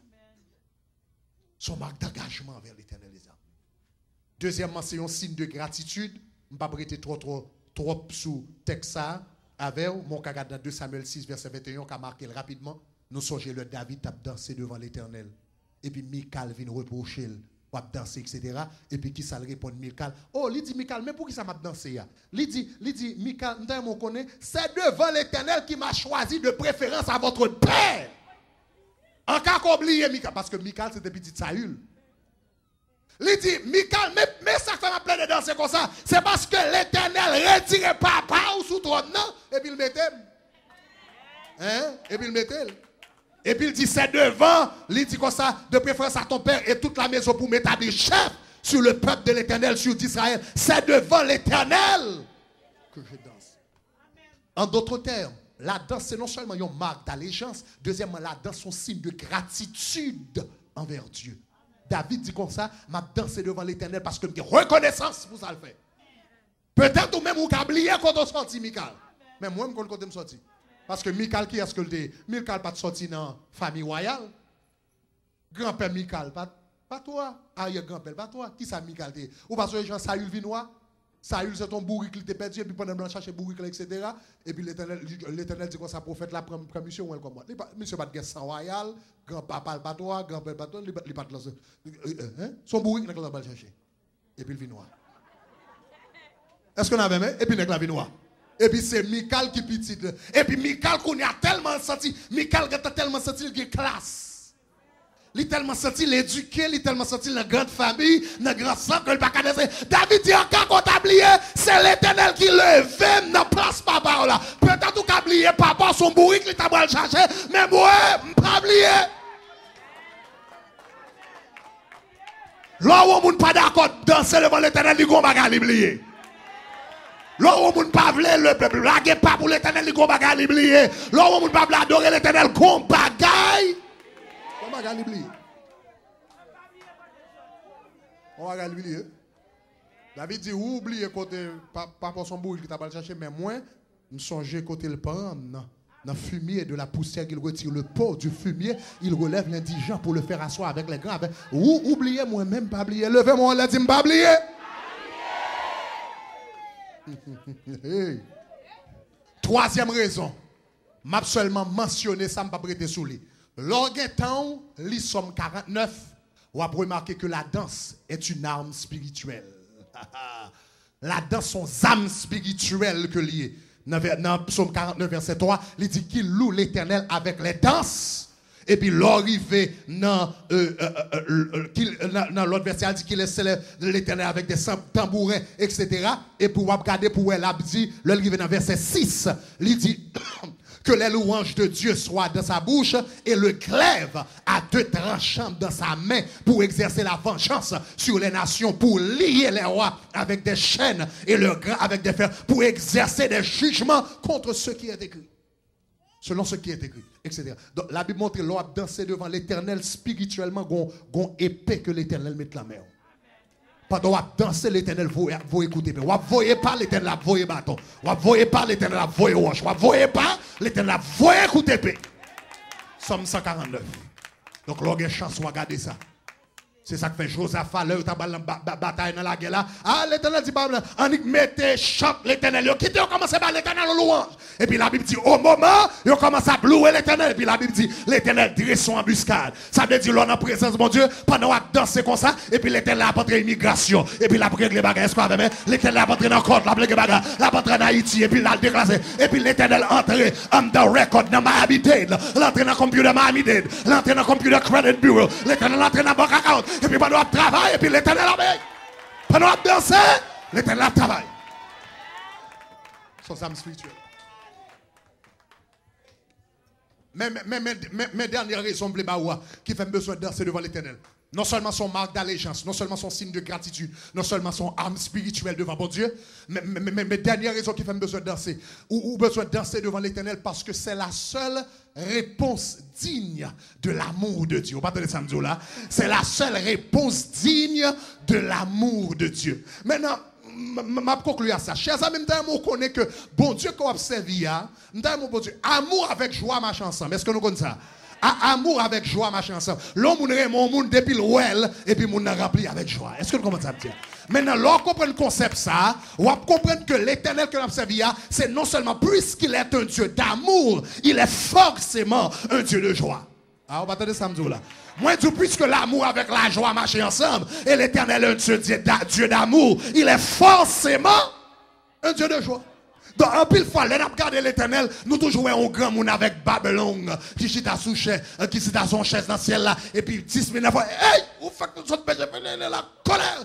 Son marque d'engagement envers l'Éternel des armées. Deuxièmement, c'est un signe de gratitude. Je ne vais pas prêter trop sous texte avec mon camarade dans 2 Samuel 6, verset 21, qui a marqué rapidement. Nous songeons le David a dansé devant l'Éternel. Et puis Michal vient reprocher, va danser, etc. Et puis qui ça répond Michal? Oh, il dit Michal, mais pour qui ça m'a dansé? Il dit Michal, c'est devant l'Éternel qui m'a choisi de préférence à votre père. En cas qu'oublié Michal, parce que Michal c'était petit Saül. Il dit, Michal, mais ça fait ma pleine de danser comme ça, c'est parce que l'Éternel retire papa ou sous trône, non? Et puis il mettait. Hein? Et puis il mettait. Et puis il dit, c'est devant, il dit comme ça, de préférence à ton père et toute la maison pour m'établir chef sur le peuple de l'Éternel, sur d'Israël. C'est devant l'Éternel que je danse. En d'autres termes, la danse, c'est non seulement une marque d'allégeance, deuxièmement, la danse, c'est un signe de gratitude envers Dieu. David dit comme ça, m'a dansé devant l'Éternel parce que j'ai reconnaissance pour ça le fait. Peut-être ou même vous avez oublié quand on sorti Michal. Mais moi, je me sorti. Parce que Michal, qui est-ce que le dit? Michal pas sorti dans la famille royale. Grand-père Michal, pas toi. Arrière-grand-père, pas toi. Qui ça Michal? Ou parce que Jean Saül vinois? Saül c'est ton bourrique qui t'a perdu, et puis pendant que chercher bourrique, etc. Et puis l'Éternel dit que ça prophète la première mission, ou comme moi. Monsieur pas de sang royal, grand-papa pas toi, grand-père pas toi, il pas de son bourrique, il va chercher. Et puis le vinois. Est-ce qu'on a même? Et puis il vinois. Et puis c'est Michal qui petit. Et puis Michal qu'on a tellement senti, Michal a tellement senti qu'il y a classe. Il a tellement senti l'éduqué, il a tellement senti la grande famille, la grande sang que le pas connaître. David dit encore qu'on t'a oublié, c'est l'Éternel qui lève dans place papa là. Peut-être qu'on a oublié papa son bourrique, il t'a mal chercher, mais moi, je pas oublié. Là où on n'est pas d'accord danser devant l'Éternel, il y a un bagage oublié. Là où on ne pas le peuple, là pas pour l'Éternel, il y a un bagage oublié. Là où on ne pas adorer l'Éternel, il y a un bagage. On va oublier. On va oublier. David dit, oubliez côté, pas pour son bourreau qui t'a pas cherché, mais moi, je songe côté le parent, dans le fumier de la poussière, il retire le pot du fumier, il relève l'indigent pour le faire asseoir avec les grands. Oubliez moi-même, pas oublier. Levez-moi, on l'a dit, pas oublier. Hey. Troisième raison, m'a seulement mentionné ça, m'a pas prêté sous lui. L'orgueil-temps, l'Issomme 49, on a remarqué que la danse est une arme spirituelle. La danse sont âmes spirituelles que liées. Dans Psaume 49, verset 3, il dit qu'il loue l'Éternel avec les danses. Et puis l'arrivée dans l'autre verset, il dit qu'il laisse l'Éternel avec des tambourins, etc. Et pour regarder pour elle, il dit, l'arrivée dans verset 6, il dit que les louanges de Dieu soient dans sa bouche et le glaive à 2 tranchants dans sa main pour exercer la vengeance sur les nations, pour lier les rois avec des chaînes et le gras avec des fers, pour exercer des jugements contre ce qui est écrit. Selon ce qui est écrit, etc. Donc la Bible montre l'on a dansé devant l'Éternel spirituellement, gon épée que l'Éternel met la main. Pendant qu'on a dansé l'Éternel, vous écoutez. Vous ne voyez pas l'Éternel, vous voyez bâton. Vous ne voyez pas l'Éternel, vous voyez roche. Vous ne voyez pas L'éternel a voyé un coup d'épée. Somme 149. Donc, l'on a chance de regarder ça. C'est ça que fait Josaphat, là, tu as la bataille dans la guerre là. Ah, l'éternel dit, on mettez, chante l'éternel. Quittez, on commence par l'éternel en louange. Et puis la Bible dit, au moment, on commence à louer l'éternel. Et puis la Bible dit, l'éternel dresse son embuscade. Ça veut dire, l'on en présence de mon Dieu, pendant qu'on danse comme ça. Et puis l'éternel a entré immigration. Et puis la règle les bagages, l'éternel a entré dans le code, la règle les bagages, la entré en Haïti. Et puis l'a déclassé. Et puis l'éternel entré on the record dans Miami-Dade. L'entré dans le computer Miami-Dade. L'entré dans le computer Credit Bureau. L'éternel entré dans le bank account. Et puis pendant qu'on travaille, et puis l'éternel a veillé. Pendant qu'on danse, l'éternel a travaillé. C'est ça, spirituel. Mais dernière raison qui fait besoin de danser devant l'éternel. Non seulement son marque d'allégeance, non seulement son signe de gratitude, non seulement son âme spirituelle devant bon Dieu, mais dernière raison qui fait besoin de danser, ou besoin de danser devant l'éternel, parce que c'est la seule réponse digne de l'amour de Dieu. Vous parlez de ça, là? C'est la seule réponse digne de l'amour de Dieu. Maintenant, je conclue à ça. Chers amis, je connais que bon Dieu qu'on observe, bon Dieu, amour avec joie marche ensemble. Est-ce que nous connaissons ça? Amour avec joie marche ensemble. L'homme est mon monde depuis le well et puis mon rempli avec joie. Est-ce que nous comprenons ça? Maintenant, lorsqu'on comprend le concept ça, on va comprendre que l'éternel que nous observons, c'est non seulement puisqu'il est un Dieu d'amour, il est forcément un Dieu de joie. Ah, on va attendre ça, là. Moi, je dis, puisque l'amour avec la joie marchent ensemble, et l'éternel est un Dieu d'amour, il est forcément un Dieu de joie. Donc, en pile fois, les regarder l'éternel, nous toujours un grand monde avec Babylone, qui chita sous chaise, qui chita son chaise dans le ciel là, et puis 10 minutes après, hey, vous faites que nous autres péchés, la colère.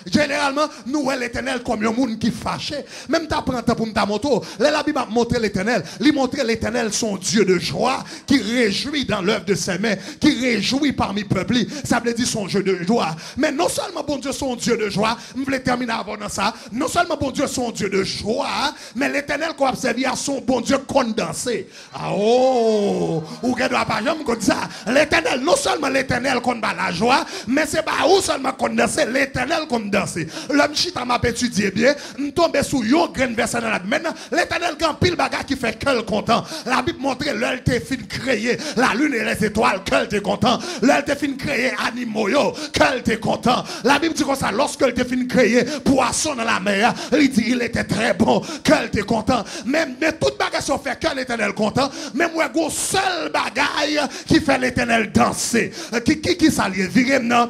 Généralement, nous voyons l'éternel comme un monde qui fâché. Même tu prends temps pour me moto, la Bible a montré l'éternel, lui montrer l'éternel son Dieu de joie, qui réjouit dans l'œuvre de ses mains, qui réjouit parmi le peuple. Ça veut dire son Dieu de joie. Mais non seulement bon Dieu son Dieu de joie, je voulais terminer avant dans ça, non seulement bon Dieu son Dieu de joie, mais l'éternel qu'on observe à son bon Dieu condensé. Ah oh, ou que doit pas jamais comme ça. L'éternel, non seulement l'éternel qu'on bat la joie, mais c'est pas où seulement condensé, l'éternel condensé. L'homme chita m'a étudié bien, m'tombe sous yon grain verset dans la maintenant, l'éternel quand pile bagarre qui fait quel content. La Bible montre l'elle te fin créer la lune et les étoiles, qu'elle te content. L'elle te fin créer animaux yo, qu'elle te content. La Bible dit comme ça, lorsqu'elle te fin créer poisson dans la mer, il dit il était très bon, qu'elle te content. Mais toute bagaille sont fait que l'éternel content. Mais moi, go seul bagaille qui fait l'éternel danser. Qui s'allie? Virem non?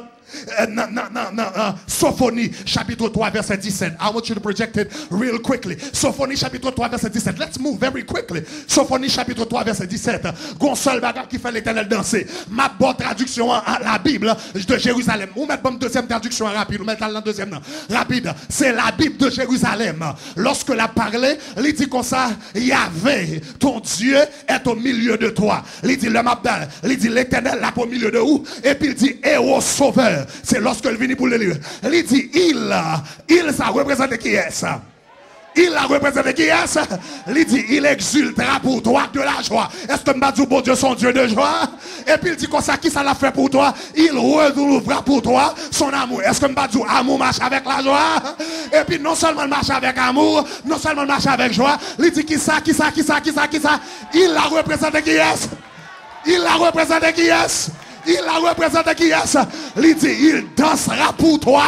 Sophonie chapitre 3 verset 17. I want you to project it real quickly. Sophonie chapitre 3 verset 17. Let's move very quickly. Sophonie chapitre 3 verset 17. Gon seul bagarre qui fait l'éternel danser. Ma bonne traduction à la Bible de Jérusalem. Ou mettre bonne deuxième traduction rapide. Ou mettre la deuxième non. Rapide. C'est la Bible de Jérusalem. Lorsque la parlé, il dit comme ça, Yahvé, ton Dieu est au milieu de toi. Il dit le Mabdal. Il dit l'éternel là au milieu de où? Et puis il dit héros sauveur. C'est lorsque il vient pour le lire. Il dit, il ça représente qui est ça? Il a représenté qui est ça? Il dit, il exultera pour toi de la joie. Est-ce que Mbadou, bon Dieu, son Dieu de joie? Et puis il dit comme ça, qui ça l'a fait pour toi? Il renouvelera pour toi son amour. Est-ce que Mbadou, amour marche avec la joie? Et puis non seulement il marche avec amour, non seulement il marche avec joie, il dit qui ça? Il a représenté qui est? Il a représenté qui est? Il a représenté qui est? Il dit, il dansera pour toi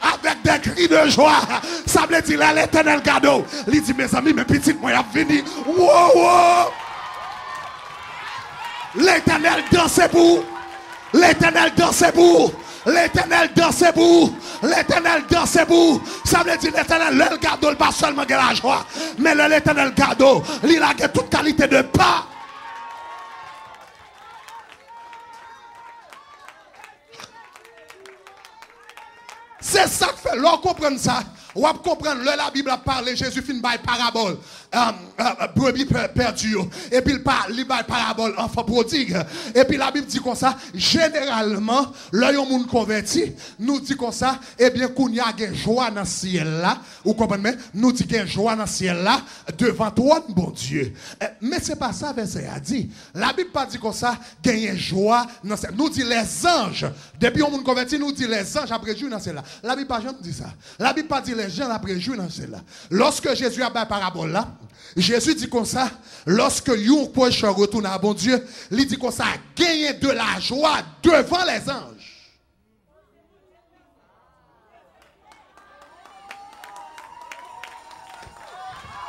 avec des cris de joie. Ça veut dire l'éternel cadeau. Il dit, mes amis, mes petites, moi, je venu. Wow! L'éternel dansait pour. L'éternel dansait pour. L'éternel dansait pour. L'éternel dansait pour. Ça veut dire l'éternel, le cadeau, pas seulement de la joie, mais l'éternel cadeau, il a toute qualité de pas. C'est ça que fait. L'on comprend ça. On va comprendre. La Bible a parlé. Jésus finit par parabole. Brebis perdu. Et puis il parle parabole enfant prodigue. Et puis la Bible dit comme ça. Généralement, l'œil au monde converti nous dit comme ça. Eh bien, qu'on y a une joie dans le ciel là. Vous comprenez? Nous dit qu'il y a une joie dans le ciel là. Devant toi, bon Dieu. Mais c'est pas ça, verset a dit. La Bible pas dit comme ça. Qu'il y a une joie dans le ciel. Nous dit les anges. Depuis au monde converti, nous dit les anges après Dieu dans le ciel là. La Bible pas jamais dit ça. La Bible pas dit les gens après Dieu dans le ciel là. Lorsque Jésus a fait parabole là. Jésus dit comme ça, lorsque un pécheur retourne à bon Dieu, il dit comme ça, gagner de la joie devant les anges.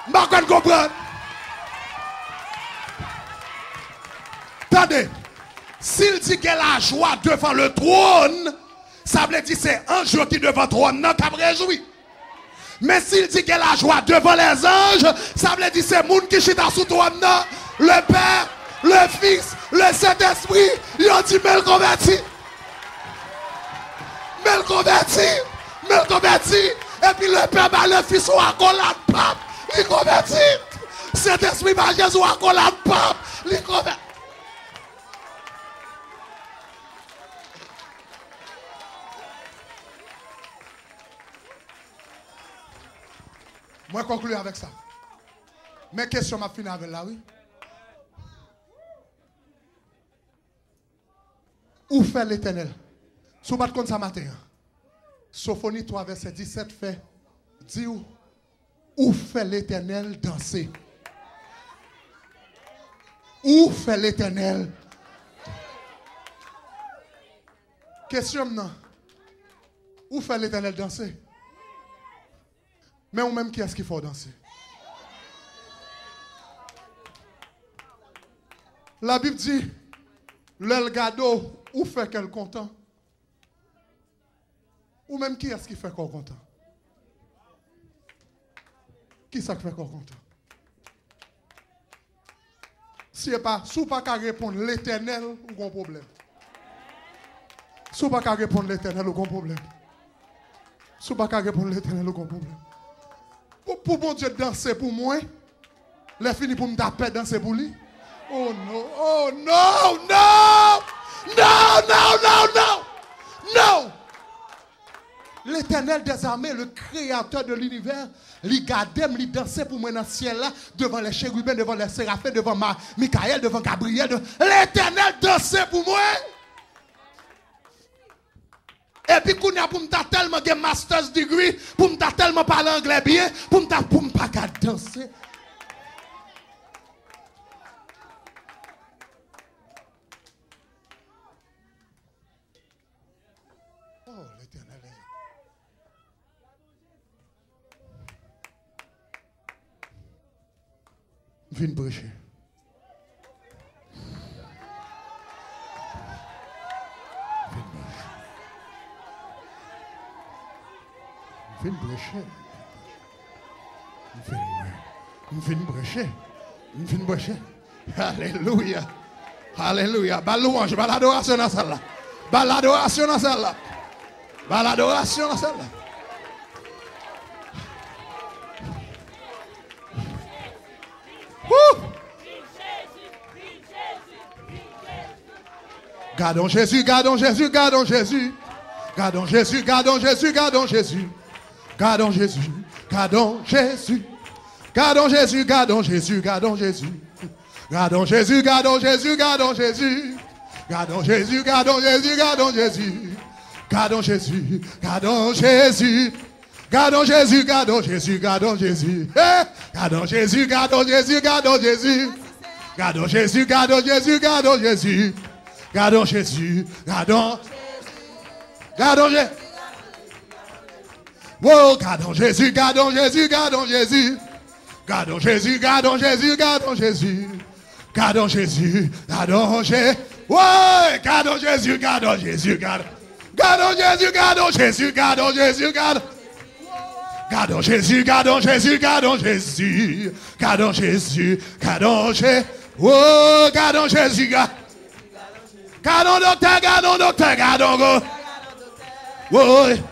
Je ne comprends pas. Attendez, s'il dit qu'il a la joie devant le trône, ça veut dire que c'est un jour qui devant le trône n'a qu'à réjouir. Mais s'il dit qu'il a la joie devant les anges, ça veut dire que c'est le monde qui chita sous le trône, le Père, le Fils, le Saint-Esprit, ils ont dit, mais le converti. Mais le converti. Mais le converti. Et puis le Père, le Fils, ou à collade, pape, il converti. Saint-Esprit, Jésus, ou à collade, pape, il converti. Moi, je conclue avec ça. Mes questions m'a fini avec là, oui. Où fait l'Éternel? Sous pas de compte ça matin. Sophonie 3, verset 17 fait. Dis où fait l'Éternel danser? Où fait l'Éternel? Question non. Où fait l'Éternel danser? Mais ou même qui est-ce qu'il faut danser? La Bible dit, le gado, où fait qu'elle content? Ou même qui est-ce qui fait qu'on content? Qui ça fait qu'on content? Si pas qu'à répondre l'Éternel, ou un problème. Si pas qu'à répondre l'Éternel, ou un problème. Si pas qu'à répondre l'Éternel, ou un problème. Pour bon Dieu danser pour moi, les fini pour me taper danser pour lui. Oh non, oh non, non, non, non, non, non, non. L'Éternel des armées, le créateur de l'univers, il gardait, il dansait pour moi dans le ciel là, devant les chérubins, devant les séraphins, devant Michael, devant Gabriel. L'Éternel dansait pour moi. Et puis, quand on a tellement de master's degree, pour me tellement parler anglais bien, pour me pas danser. Oh, l'Éternel est là. Viens prêcher. Viens prêcher. Viens prêcher. Viens prêcher. Alléluia. Alléluia. Bal louange, bal adoration dans celle-là. Bal adoration dans celle-là. Bal adoration dans celle-là. Gardons Jésus, gardons Jésus, gardons Jésus. Gardons Jésus, gardons Jésus, gardons Jésus. Gardons Jésus, gardons Jésus. Gardons Jésus, gardons Jésus, gardons Jésus. Gardons Jésus, gardons Jésus, gardons Jésus. Gardons Jésus, gardons Jésus, gardons Jésus. Gardons Jésus, gardons Jésus. Gardons Jésus, gardons Jésus, gardons Jésus. Gardons Jésus, gardons Jésus, gardons Jésus. Gardons Jésus, gardons Jésus, gardons Jésus. Gardons Jésus, gardons. Gardons Jésus. Oh, gardons Jésus, gardons Jésus, gardons Jésus. Gardons Jésus, gardons Jésus, gardons Jésus. Gardons Jésus, gardons Jésus. Ouais, gardons Jésus, gardons Jésus, gardons. Gardons Jésus, gardons Jésus, gardons Jésus, gardons. Gardons Jésus, gardons Jésus, gardons Jésus. Gardons Jésus, gardons Jésus. Oh, gardons Jésus, gardons docteur, gardons docteur, gardons go. Ouais.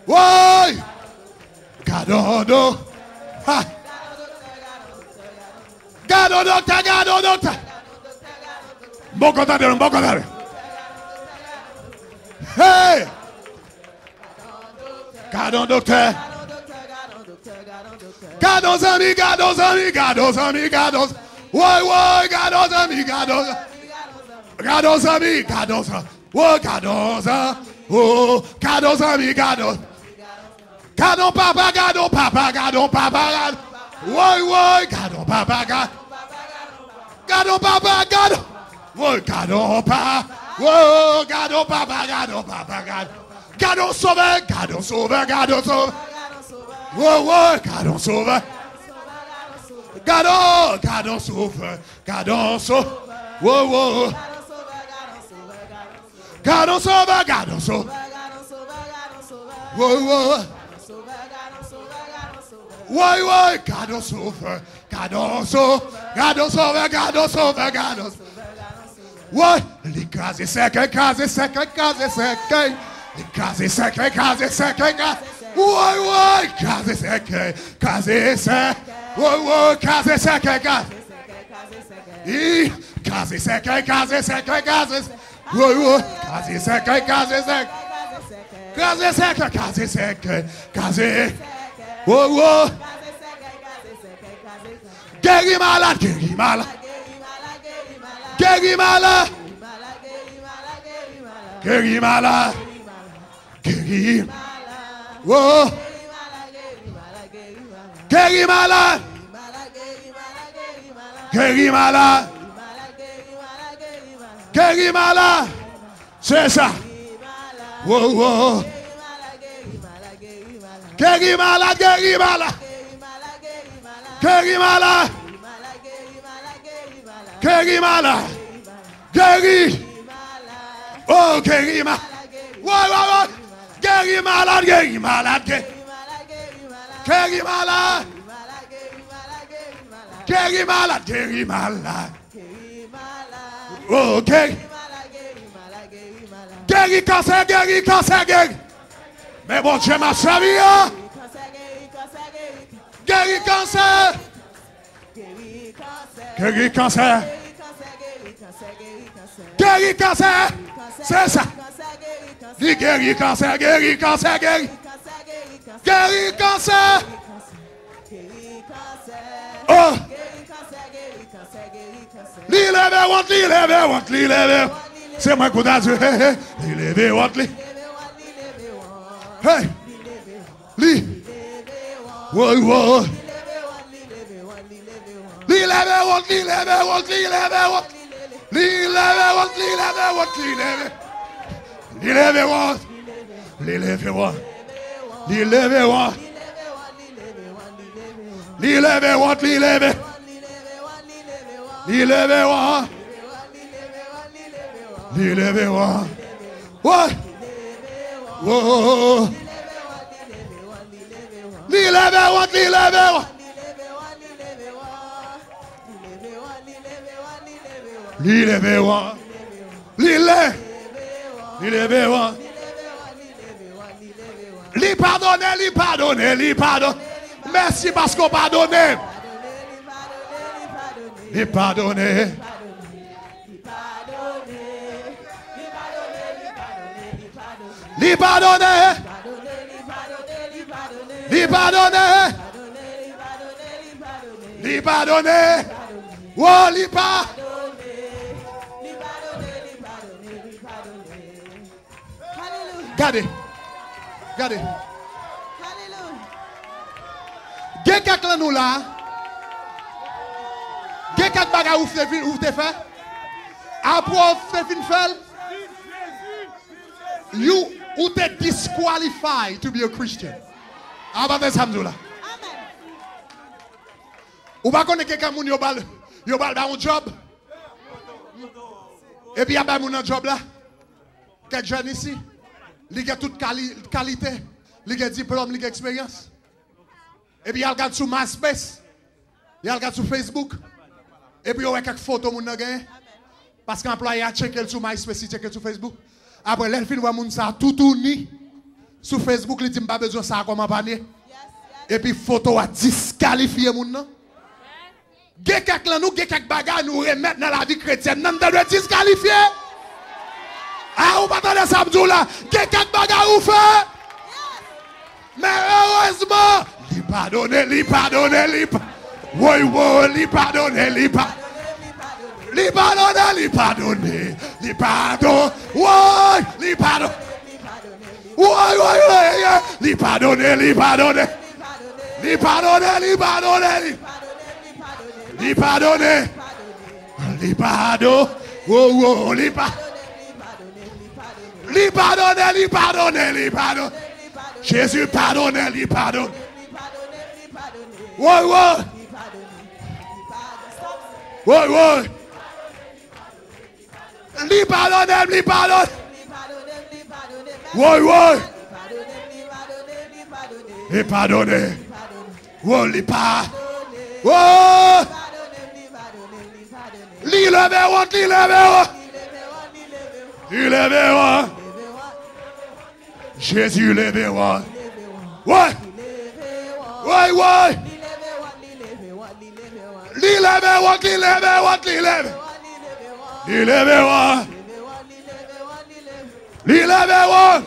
Ouais. Gardons docteur. Gardons docteur, gardons docteur. Bon content, bon content. Hey. Gardons docteur. Gardons amis, gardons amis, gardons amis, gardons. Ouais, ouais, gardons amis, gardons. Gardons amis, gardons. Oh, gardons. Oh, gardons amis, gardons. Gardons papa, gardons papa, gardons papa. Oui, oui, gardons papa, gardons papa, gardons. Oui, gardons papa. Oui, gardons papa, gardons papa, gardons sauveur, gardons sauveur, gardons sauveur. Oui, oui, gardons sauveur. Gardons sauveur, gardons sauveur. Oui, oui. Gardons sauveur, gardons sauveur. Oui, oui. Oui, oui, gardons sauveur, gardons sauveur, gardons sauveur, gardons sauveur, gardons sauveur. Oui, les cases secs, cases secs, cases secs, les cases secs, cases secs, oui, oui, cases secs, cases secs, oui, oui, cases secs, cases secs, cases secs, cases, oui, oui, cases secs, cases secs, cases secs, cases secs, cases, oui, oui. Guéris malade, guéris malade. Guéris malade. Guéris malade. Guéris. Oh. Guéris malade. Guéris malade. Guéris malade. C'est ça. Oh, oh. Guéris malade, guéris malade. Guéris malade. Guéris malade. Guéris. Oh, guéris malade. Ouais, ouais, ouais. Guéris malade, guéris malade. Guéris malade. Guéris malade, guéris malade. Oh, guéris. Guéris cancer, guéris cancer, guéris. Mais bon Dieu m'a servi. Guéris cancer. Guéris cancer. Guéris cancer. C'est ça. Dis guéris cancer, guéris cancer, guéris. Guéris cancer. Oh. L'élève, what, l'élève, what, l'élève. C'est moi qui d'Adieu. L'élève, what, l'élève. Hey. Li. Whoa, whoa. L'élève, what, l'élève, what, l'élève, what. L'élève, what, l'élève, what, l'élève. L'élève, what. L'élève, what. L'élève, what. L'élève, what, l'élève. L'élève, what. L'élève, what. What? Whoa. L'élève, what, l'élève, what. L'élève, what. L'élève. L'élève, what. Lui pardonner, lui pardonner, lui pardonner. Merci parce qu'on pardonne. Lui pardonner. Lui pardonner. Lui pardonner. Lui pardonner. Oh, lui pardonner. Regardez. Regardez. Quelqu'un nous là. Quelqu'un bagarre ou te fait. Après te fin fait. You ou te disqualified to be a Christian. Amen. Ou pas connaître quelqu'un moun yo bal un job. Et puis y a pas moun un job là. Quelques jeunes ici. Il a toute qualité, il a diplôme, il a expérience. Et puis il regarde sur MySpace, il regarde sur Facebook. Et puis il y a quelques photos moun nan gen. Parce qu'employé a checké sur MySpace, il checké sur Facebook. Après l'el fin wè moun sa tout tourni sur Facebook, il dit pas besoin ça comme panier. Et puis photo a disqualifié moun nan. Gè kak lan nou, gè kak bagay nous remettre dans la vie chrétienne, nan de disqualifier. Ah, ou pas de samedi là, quelqu'un bagarre ou fait. Mais heureusement, il pardonne, il pardonne, il pardonne. Oui, oui, il pardonne, il pardonne. Il pardonne, il pardonne, il pardonne. Oui, il pardonne. Li pardonne, li pardonne. Li pardonne, li pardonne. Li pardonne. Li pardonne. Oh, li pardonne. Li pardonne, li pardonne, li pardonne. Jésus pardonne, li pardonne. Ouais, ouais. Ouais, ouais. Li pardonne, li pardonne. Ouais, ouais. Li pardonne. Ouais, li pardonne. Ouais. Li leve, li leve. Li leve. Jésus leve. Ouais. Ouais, ouais. Li leve, li leve, li leve. Li leve. Li leve.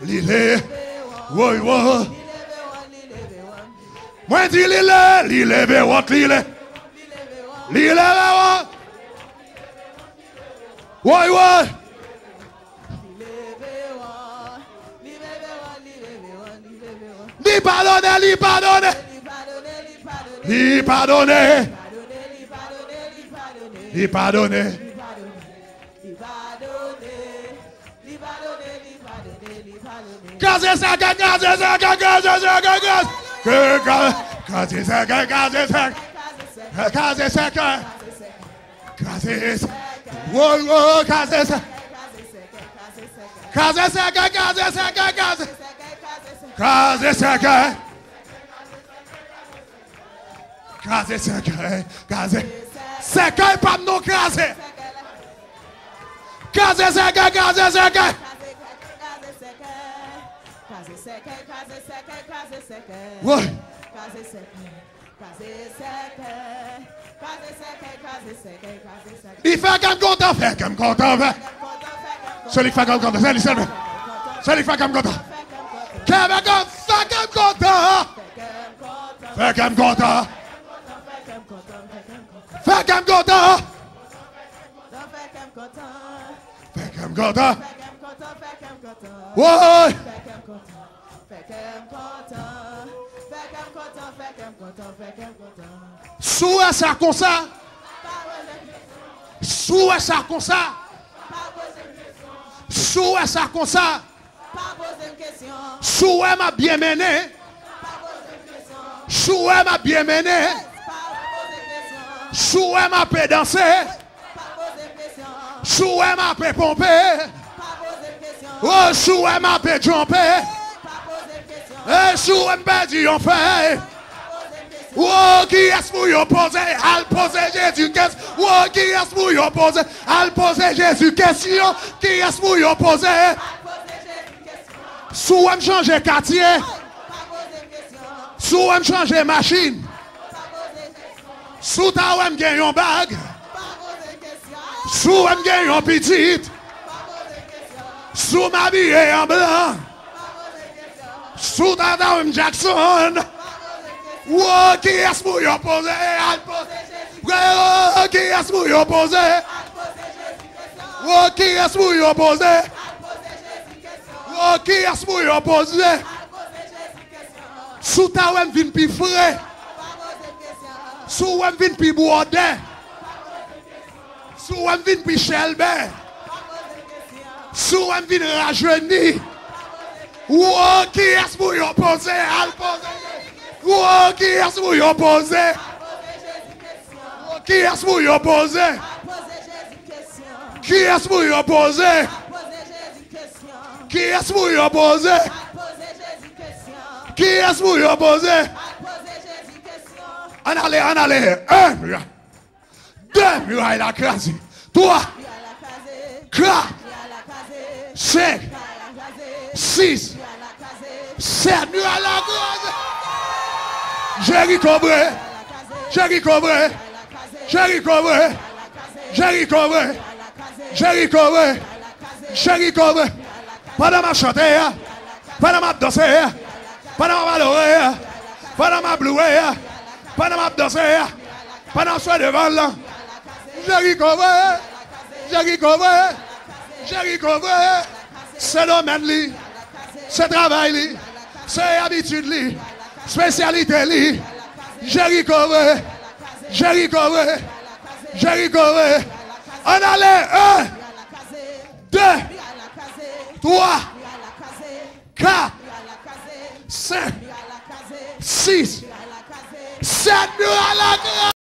Li leve. Ouais, ouais. Moi dis li leve, li leve, li leve. Li leve. Ouais, ouais. Li pardonne, li pardonne. Li pardonne. Li pardonne. Gazé ça, gazé ça, gazé ça, gazé ça, gazé ça. Gazé ça, gazé ça. Wow, wow, gazé ça. Gazé ça, gazé ça, gazé. Gazé ça, gazé. Gazé ça, gazé. C'est que pas nous gazé. Gazé ça, gazé ça, gazé. Ouais. Il fait comme content, fait comme content, fait. Celui qui fait comme content, celui qui fait comme content. Fait comme content. Fait comme content. Fait comme content. Fait comme content. Ouais. Sous ça comme ça. Sous ça comme ça. Sous ça comme ça. Sous m'a bien mené. Sous m'a bien mené. Sous m'a fait danser. Sous m'a fait pomper. Oh, sous m'a fait jumper. Et sous m'a dit on fait. Oh, qui est-ce pour y opposer? Al poser Jésus question. Oh, qui est-ce pour y opposer? Al poser Jésus question. Qui est-ce pour y opposer? Sous me changer quartier. Sous me changer machine. Sous ta me gagne un bag. Sous me gagne un petit. Sous ma vie en blanc. Sous ta me Jackson. Oh, qui est-ce pour y opposer? Oh, qui est-ce pour y opposer? Oh, qui est-ce pour y opposer? Oh, qui est-ce pour y opposer? Sous ta wem vin pi frais. Sous wem vin pi bourdin. Sous wem vin pi chelbe. Sous wem vin rajeuni. Oh, qui est-ce pour y opposer? Oh, qui est-ce pour y opposer? Qui est-ce pour y opposer? Qui est-ce pour y opposer? Qui est-ce pour y opposer? Qui est-ce pour y opposer? En allez, en allez. 1 muraille. 2 murailles la crasée. 3. 4. 5. 6. 7 murailles la crasée. J'ai recobré. J'ai recobré. J'ai recobré. J'ai recobré. J'ai recobré. J'ai recobré. Pendant ma chanter, pendant ma danser, pendant ma valorer, pendant ma blouer, pendant ma danser, pendant ma soir devant là. J'ai recobré. J'ai recobré. J'ai recobré. C'est domaine li. c'est travail li, c'est habitude li, spécialité li. Jéricho, Jéricho, Jéricho. On allait 1, 2, 3, 4, 5, 6, 7, nous à la grâce.